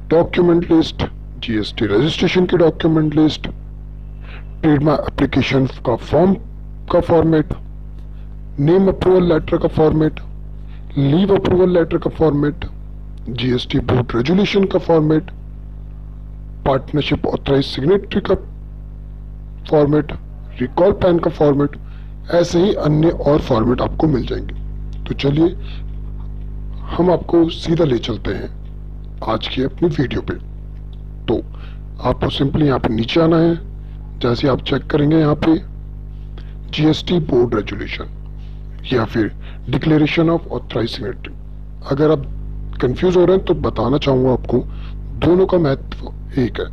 डॉक्यूमेंट लिस्ट, GST रजिस्ट्रेशन की डॉक्यूमेंट लिस्ट, ट्रेडमार्क एप्लीकेशन का फॉर्म का फॉर्मेट, नेम अप्रूवल लेटर का फॉर्मेट, लीव अप्रूवल लेटर का format, GST board resolution का फॉर्मेट, पार्टनरशिप ऑथराइज सिग्नेटरी का फॉर्मेट, रिकॉल पैन का format, ऐसे ही अन्य और फॉर्मेट आपको मिल जाएंगे। तो चलिए हम आपको सीधा ले चलते हैं आज की अपनी वीडियो पे। तो आपको सिंपली यहाँ पे नीचे आना है। जैसे आप चेक करेंगे यहाँ पे GST बोर्ड रेजुलेशन या फिर डिक्लेरेशन ऑफ ऑथराइज सिग्नेटरी। अगर आप कंफ्यूज हो रहे हैं तो बताना चाहूंगा आपको, दोनों का महत्व एक है।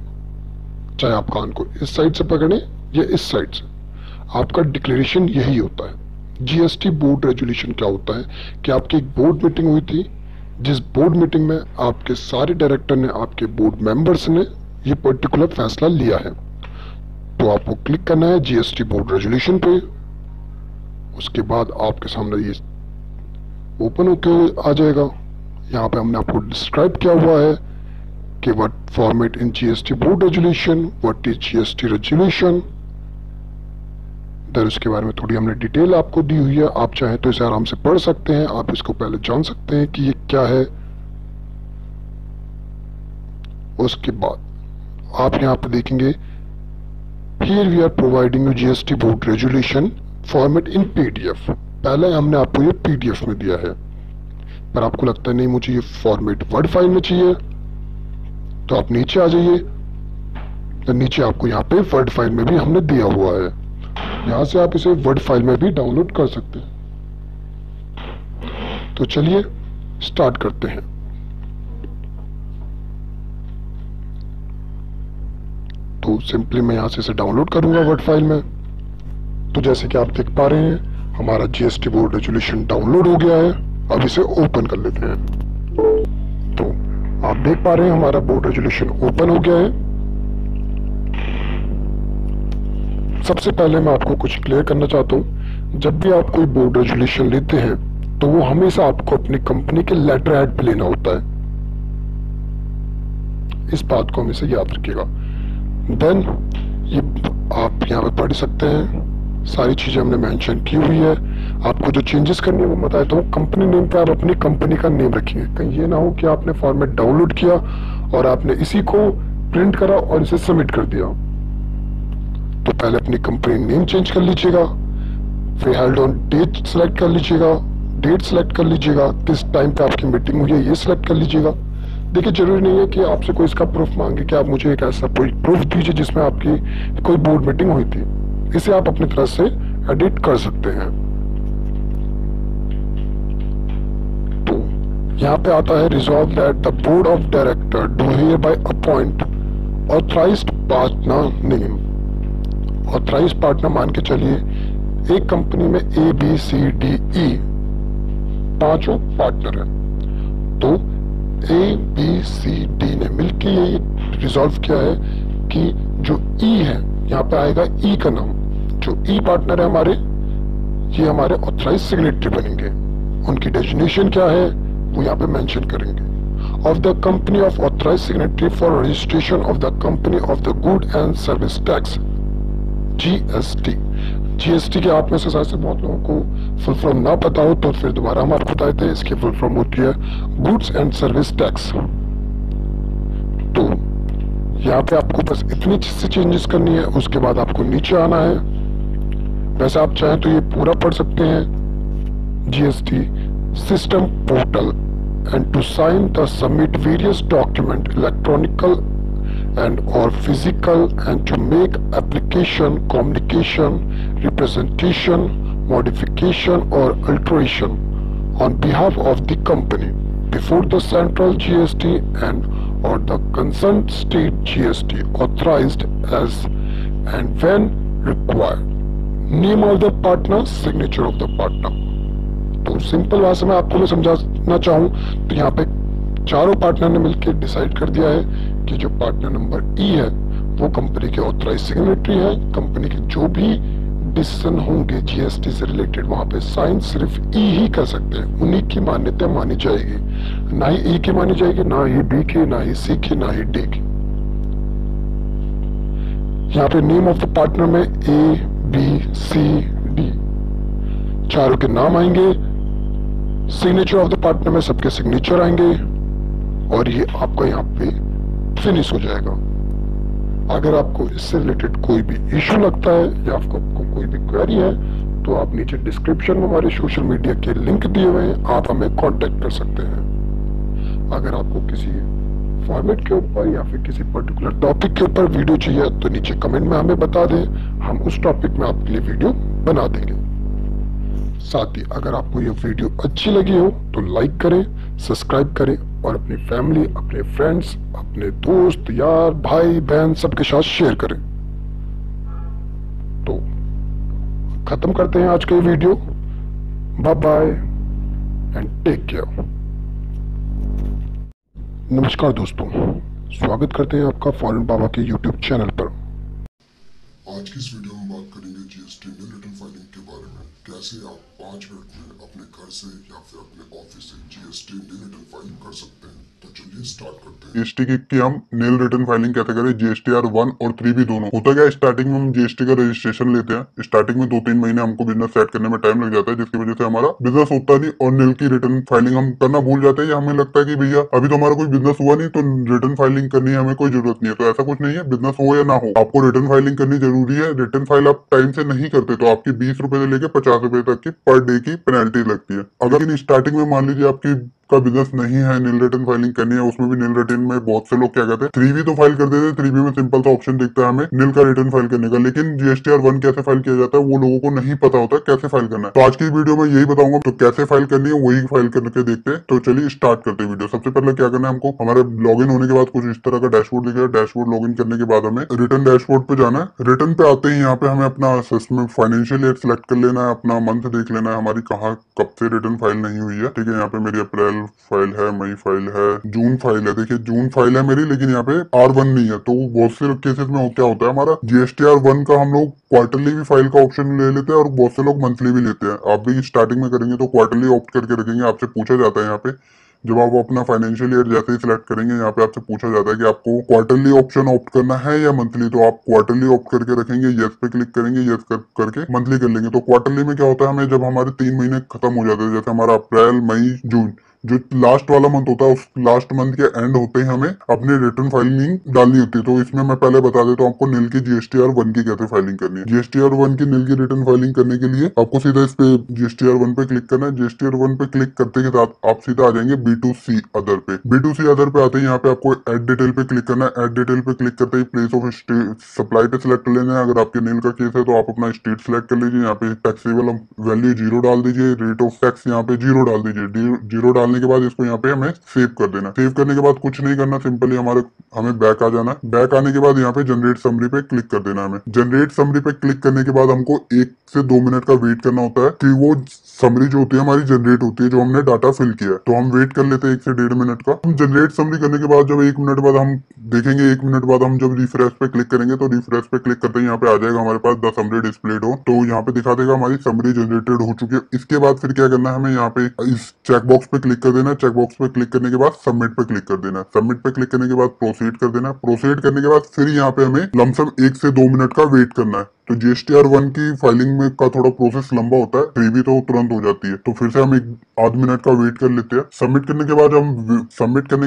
चाहे आप कान को इस साइड से पकड़ें या इस साइड से, आपका डिक्लेरेशन यही होता है। GST बोर्ड रेजुलेशन क्या होता है कि आपकी एक बोर्ड मीटिंग हुई थी, जिस बोर्ड मीटिंग में आपके सारे डायरेक्टर ने, आपके बोर्ड मेंबर्स ने ये पर्टिकुलर फैसला लिया है। तो आपको क्लिक करना है GST बोर्ड रेजुलेशन पे। उसके बाद आपके सामने ये ओपन होकर आ जाएगा। यहाँ पे हमने आपको डिस्क्राइब किया हुआ है कि what format in GST board resolution, what is GST resolution. Then उसके बारे में थोड़ी हमने डिटेल आपको दी हुई है, आप चाहें तो इसे आराम से पढ़ सकते हैं, आप इसको पहले जान सकते हैं कि ये क्या है। उसके बाद आप यहाँ पे देखेंगे here we are providing you GST board resolution format in PDF। पहले हमने आपको ये PDF में दिया है, पर आपको लगता है नहीं मुझे ये फॉर्मेट वर्ड फाइल में चाहिए, तो आप नीचे आ जाइए। तो नीचे आपको यहाँ पे वर्ड फाइल में भी हमने दिया हुआ है, यहाँ से आप इसे वर्ड फाइल में भी डाउनलोड कर सकते हैं। तो चलिए स्टार्ट करते हैं। तो सिंपली मैं यहाँ से इसे डाउनलोड करूंगा वर्ड फाइल में। तो जैसे कि आप देख पा रहे हैं हमारा GST बोर्ड रेजुलेशन डाउनलोड हो गया है। अब इसे ओपन कर लेते हैं। तो आप देख पा रहे हैं हमारा बोर्ड रेजुलेशन ओपन हो गया है। सबसे पहले मैं आपको कुछ क्लियर करना चाहता हूं, जब भी आप कोई बोर्ड रेजुलेशन लेते हैं तो वो हमेशा आपको अपनी कंपनी के लेटर हेड पे लेना होता है। इस बात को हमेशा याद रखिएगा। देन ये आप यहाँ पे पढ़ सकते हैं, सारी चीजें हमने मेंशन की हुई है। आपको जो चेंजेस करनी है वो बता देता हूँ। कंपनी नेम पे आप अपनी कंपनी का नेम रखिए, कहीं ये ना हो कि आपने फॉर्मेट डाउनलोड किया और आपने इसी को प्रिंट करा और इसे सबमिट कर दिया। तो पहले अपनी कंपनी नेम चेंज कर लीजिएगा, फिर हेल्ड ऑन डेट सेलेक्ट कर लीजिएगा, डेट सेलेक्ट कर लीजिएगा, किस टाइम पे आपकी मीटिंग हुई है ये सिलेक्ट कर लीजिएगा। देखिए जरूरी नहीं है कि आपसे कोई इसका प्रूफ मांगे कि आप मुझे एक ऐसा कोई प्रूफ दीजिए जिसमें आपकी कोई बोर्ड मीटिंग हुई थी। इसे आप अपनी तरह से एडिट कर सकते हैं। तो यहाँ पे आता है resolve that the board of director do hereby appoint authorised partner name. Authorised partner मान के चलिए एक कंपनी में ABCDE 5 पार्टनर है, तो ABCD ने मिलकर ये रिजॉल्व किया है कि जो E है यहाँ पे आएगा E का नाम, जो E पार्टनर है हमारे, ये हमारे ऑथराइज सिग्नेटरी बनेंगे। उनकी डेजिग्नेशन क्या है वो यहाँ पे मेंशन करेंगे। Of the company of authorise signatory for registration of the company of the good and service tax, GST. GST के आप में से शायद से बहुत लोगों को फुल फॉर्म ना पता हो, तो फिर दोबारा हम आपको बताते हैं। इसकी फुल फॉर्म होती है गुड्स एंड सर्विस टैक्स। तो यहाँ पे आपको बस इतनी सी चेंजेस करनी है, उसके बाद आपको नीचे आना है। वैसे आप चाहें तो ये पूरा पढ़ सकते हैं। GST system portal and to sign the submit various document electronical and or physical and to make application, communication, representation, modification or alteration on behalf of the company before the central GST and or the concerned state GST authorized as and when required. Name of the partner, signature of the partner. तो simple भाषा में आपको मैं समझाना चाहूँ तो यहाँ पे चारों पार्टनर ने मिलकर डिसाइड कर दिया है कि जो पार्टनर नंबर ई है वो कंपनी के ऑथराइज सिग्नेटरी है। कंपनी के जो भी डिसीजन होंगे जीएसटी से रिलेटेड वहां पे साइन सिर्फ ई ही कर सकते हैं, उन्हीं की मान्यता मानी जाएगी। ना ही ई की मानी जाएगी, ना ही बी की, ना ही सी की, ना ही डी की। यहाँ पे नेम ऑफ द पार्टनर में ए बी सी डी चारों के नाम आएंगे। सिग्नेचर ऑफ द पार्टनर में सबके सिग्नेचर आएंगे और ये आपका यहाँ पे फिनिश हो जाएगा। अगर आपको इससे रिलेटेड कोई भी इशू लगता है या आपको कोई भी क्वेरी है तो आप नीचे डिस्क्रिप्शन में हमारे सोशल मीडिया के लिंक दिए हुए हैं, आप हमें कांटेक्ट कर सकते हैं। अगर आपको किसी फॉर्मेट के ऊपर या फिर किसी पर्टिकुलर टॉपिक के ऊपर वीडियो चाहिए तो नीचे कमेंट में हमें बता दें, हम उस टॉपिक में आपके लिए वीडियो बना देंगे। साथ ही अगर आपको ये वीडियो अच्छी लगी हो तो लाइक करें, सब्सक्राइब करें और अपनी फैमिली, अपने फ्रेंड्स, अपने दोस्त, यार, भाई, बहन सबके साथ शेयर करें। तो खत्म करते हैं आज का ये video. Bye bye and take care. नमस्कार दोस्तों, स्वागत करते हैं आपका फॉरेन बाबा के यूट्यूब चैनल पर। आज की इस वीडियो में बात करेंगे जीएसटी नील रिटर्न फाइलिंग के बारे में। कैसे आप 5 मिनट में अपने घर से या फिर अपने ऑफिस से जीएसटी नील रिटर्न फाइलिंग कर सकते हैं। तो चलिए स्टार्ट करते हैं। जीएसटी की हम नील रिटर्न फाइलिंग कैसे करें, जीएसटीआर 1 और 3 भी दोनों। होता क्या, स्टार्टिंग में हम जीएसटी का रजिस्ट्रेशन लेते हैं। स्टार्टिंग में 2-3 महीने हमको बिजनेस सेट करने में टाइम लग जाता है, जिसकी वजह से हमारा बिजनेस होता नहीं और नील की रिटर्न फाइलिंग हम करना भूल जाते हैं। या हमें लगता है कि भैया अभी तो हमारा कोई बिजनेस हुआ नहीं तो रिटर्न फाइलिंग करनी है, हमें कोई जरूरत नहीं है। तो ऐसा कुछ नहीं है, बिजनेस हो या ना हो आपको रिटर्न फाइलिंग करनी जरूरी है। रिटर्न फाइल आप टाइम से नहीं करते तो आपकी 20 रुपए से लेकर 50 रुपए तक की पर डे की पेनल्टी लगती है। अगर स्टार्टिंग में मान लीजिए आपकी का बिजनेस नहीं है, नील रिटर्न फाइलिंग करनी है, उसमें भी नील रिटर्न में बहुत से लोग क्या कहते हैं 3B तो फाइल कर देते हैं। 3B में सिंपल सा ऑप्शन दिखता है हमें नील का रिटर्न फाइल करने का, लेकिन जीएसटीआर 1 कैसे फाइल किया जाता है वो लोगों को नहीं पता होता कैसे फाइल करना है। तो आज की वीडियो में यही बताऊंगा। तो कैसे फाइल करनी है वही फाइल करके देखते हैं। तो चलिए स्टार्ट करते हैं वीडियो। सबसे पहले क्या करना है, हमको हमारे लॉगिन होने के बाद कुछ इस तरह का डैशबोर्ड दिखेगा। डैशबोर्ड लॉगिन करने के बाद हमें रिटर्न डैशबोर्ड पे जाना है। रिटर्न पे आते ही यहाँ पे हमें अपना फाइनेंशियल ईयर सिलेक्ट कर लेना है, अपना मंथ देख लेना है हमारी कहाँ कब से रिटर्न फाइल नहीं हुई है। ठीक है, यहाँ पे मेरी अप्रैल फाइल है, मई फाइल है, जून फाइल है। देखिए जून फाइल है मेरी, लेकिन यहाँ पे R1 नहीं है। तो बहुत से केसेस में क्या होता है, हमारा जीएसटीआर 1 का हम लोग क्वार्टरली भी फाइल का ऑप्शन ले लेते हैं और बहुत से लोग मंथली भी लेते हैं। आप भी स्टार्टिंग में करेंगे तो क्वार्टरली ऑप्ट करके रखेंगे। आपसे पूछा जाता है यहाँ पे जब आप अपना फाइनेंशियल ईयर जैसे ही सिलेक्ट करेंगे, यहाँ पे आपसे पूछा जाता है कि आपको क्वार्टरली ऑप्शन ऑप्ट करना है या मंथली। तो आप क्वार्टरली ऑप्ट करके रखेंगे, यस पे क्लिक करेंगे, यस करके मंथली कर लेंगे। तो क्वार्टरली में क्या होता है, हमें जब हमारे 3 महीने खत्म हो जाते हैं, जैसे हमारा अप्रैल, मई, जून, जो लास्ट वाला मंथ होता है, उस लास्ट मंथ के एंड होते ही हमें अपनी रिटर्न फाइलिंग डालनी होती है। तो इसमें मैं पहले बता देता हूँ आपको नील की जीएसटीआर 1 की कैसे फाइलिंग करनी है। जीएसटीआर 1 की नील की रिटर्न फाइलिंग करने के लिए आपको सीधा इस पे जीएसटीआर 1 पे क्लिक करना है। जीएसटीआर 1 पे क्लिक करते के साथ आप सीधा आ जाएंगे B2C अदर पे। B2C अदर पे आते ही यहाँ पे आपको एड डिटेल पे क्लिक करना है। एड डिटेल पे क्लिक करते ही प्लेस ऑफ सप्लाई पे सिलेक्ट कर लेना है। अगर आपके नील का केस है तो आप अपना स्टेट सिलेक्ट कर लीजिए। यहाँ पे टैक्सेबल वैल्यू 0 डाल दीजिए, रेट ऑफ टैक्स यहाँ पे 0 डाल दीजिए। 0 डालने के बाद इसको यहाँ पे हमें सेव कर देना। सेव करने के बाद कुछ नहीं करना, सिंपली हमें बैक आ जाना। बैक आने के बाद यहाँ पे जनरेट समरी पे क्लिक कर देना। हमें जनरेट समरी पे क्लिक करने के बाद हमको 1 से 2 मिनट का वेट करना होता है कि वो समरी जो होती है हमारी जनरेट होती है, जो हमने डाटा फिल किया है। तो हम वेट कर लेते हैं 1 से 1.5 मिनट का। हम जनरेट समरी करने के बाद जब 1 मिनट बाद हम देखेंगे, 1 मिनट बाद हम जब रिफ्रेश पे क्लिक करेंगे तो रिफ्रेश पे क्लिक करते ही यहाँ पे आ जाएगा हमारे पास द समरी डिस्प्लेड हो। तो यहाँ पे दिखा देगा हमारी समरी जनरेटेड हो चुकी है। इसके बाद फिर क्या करना है, हमें यहाँ पे इस चेकबॉक्स पे क्लिक कर देना है, चेकबॉक्स पे क्लिक करने के बाद सबमिट पे क्लिक कर देना है, सबमिट पे क्लिक करने के बाद प्रोसीड कर देना है, प्रोसीड करने के बाद फिर यहाँ पे हमें लमसम 1 से 2 मिनट का वेट करना है। तो GSTR1 की फाइलिंग में का थोड़ा प्रोसेस लंबा होता है, 3B तो तुरंत हो जाती है, तो फिर से हम एक आध मिनट का वेट कर लेते हैं। सबमिट करने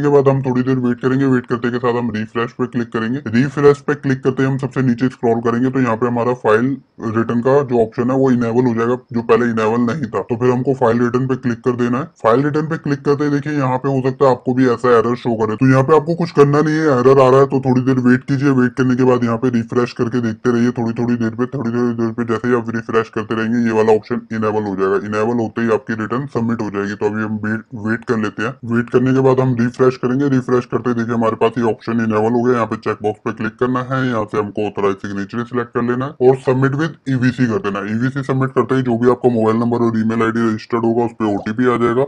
के बाद हम थोड़ी देर वेट करेंगे, वेट करते के साथ हम रिफ्रेश पे क्लिक करेंगे, रिफ्रेश पे क्लिक करते हम सबसे नीचे स्क्रॉल करेंगे तो यहाँ पे हमारा फाइल रिटर्न का जो ऑप्शन है वो इनेबल हो जाएगा, जो पहले इनेबल नहीं था। तो फिर हमको फाइल रिटर्न पे क्लिक कर देना है। फाइल रिटर्न पे क्लिक करते ही देखिए यहाँ पे हो सकता है आपको भी ऐसा एरर शो करे, तो यहाँ पे आपको कुछ करना नहीं है, एरर आ रहा है तो थोड़ी देर वेट कीजिए, वेट करने के बाद यहाँ पे रिफ्रेश करके देखते रहिए, थोड़ी देर पे जैसे ही आप रिफ्रेश करते रहेंगे ये वाला ऑप्शन इनेबल हो जाएगा। इनेबल होते ही आपकी रिटर्न सबमिट हो जाएगी। तो अभी हम वेट कर लेते हैं। वेट करने के बाद हम रिफ्रेश करेंगे, रिफ्रेश करते ही देखिए हमारे पास ये ऑप्शन इनेबल हो गया। यहाँ पे चेकबॉक्स पे क्लिक करना है, यहाँ से हमको ऑथराइज सिग्नेचर सिलेक्ट कर लेना है और सबमिट विद EVC कर देना है। EVC सबमिट करते ही जो भी आपका मोबाइल नंबर और ईमेल आईडी रजिस्टर्ड होगा उस पर OTP आ जाएगा,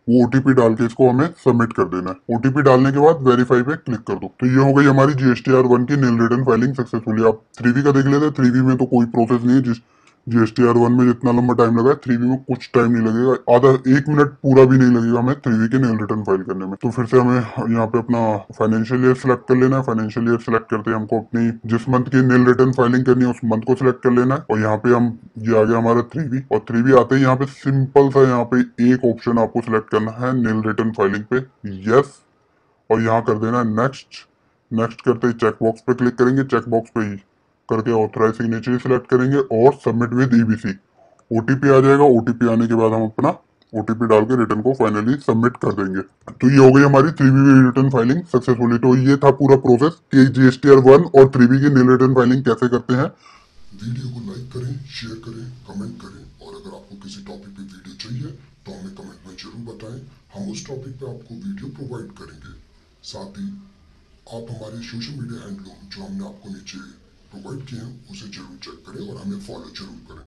वो OTP डाल के इसको हमें सबमिट कर देना है। OTP डालने के बाद वेरीफाई पे क्लिक कर दो। तो ये हो गई हमारी GSTR1 की नील रिटर्न फाइलिंग सक्सेसफुली। आप 3B का देख लेते हैं, 3B में तो कोई प्रोसेस नहीं है, GSTR1 में जितना लंबा टाइम लगा है 3B में कुछ टाइम नहीं लगेगा, आधा 1 मिनट पूरा भी नहीं लगेगा हमें 3B के नील रिटर्न फाइल करने में। तो फिर से हमें यहाँ पे अपना फाइनेंशियल ईयर सिलेक्ट कर लेना है। फाइनेंशियल ईयर सिलेक्ट करते हैं हमको अपनी जिस मंथ की नील रिटर्न फाइलिंग करनी है उस मंथ को सिलेक्ट कर लेना है और यहाँ पे ये आ गया हमारा 3B और 3B आते ही यहाँ पे सिंपल सा यहाँ पे एक ऑप्शन आपको सिलेक्ट करना है नील रिटर्न फाइलिंग पे, यस, और यहाँ कर देना नेक्स्ट। नेक्स्ट करते ही चेकबॉक्स पे क्लिक करेंगे, चेकबॉक्स पे ही करके ऑथराइज सिग्नेचर सिलेक्ट करेंगे और सबमिट विद EVC। OTP आ जाएगा, OTP आने के बाद हम अपना OTP डाल के रिटर्न को फाइनली सबमिट कर देंगे। तो ये हो गई हमारी 3B रिटर्न फाइलिंग सक्सेसफुली। तो ये था पूरा प्रोसेस कि GSTR1 और 3B की नील रिटर्न फाइलिंग कैसे करते हैं। वीडियो को लाइक करें, शेयर करें, कमेंट करें और अगर आपको किसी टॉपिक पे वीडियो चाहिए तो हमें कमेंट में जरूर बताएं, हम उस टॉपिक पे आपको वीडियो प्रोवाइड करेंगे। साथ ही आप हमारे सोशल मीडिया हैंडल जो हमने आपको नीचे प्रोवाइड किए हैं उसे जरूर चेक करें और हमें फॉलो जरूर करें।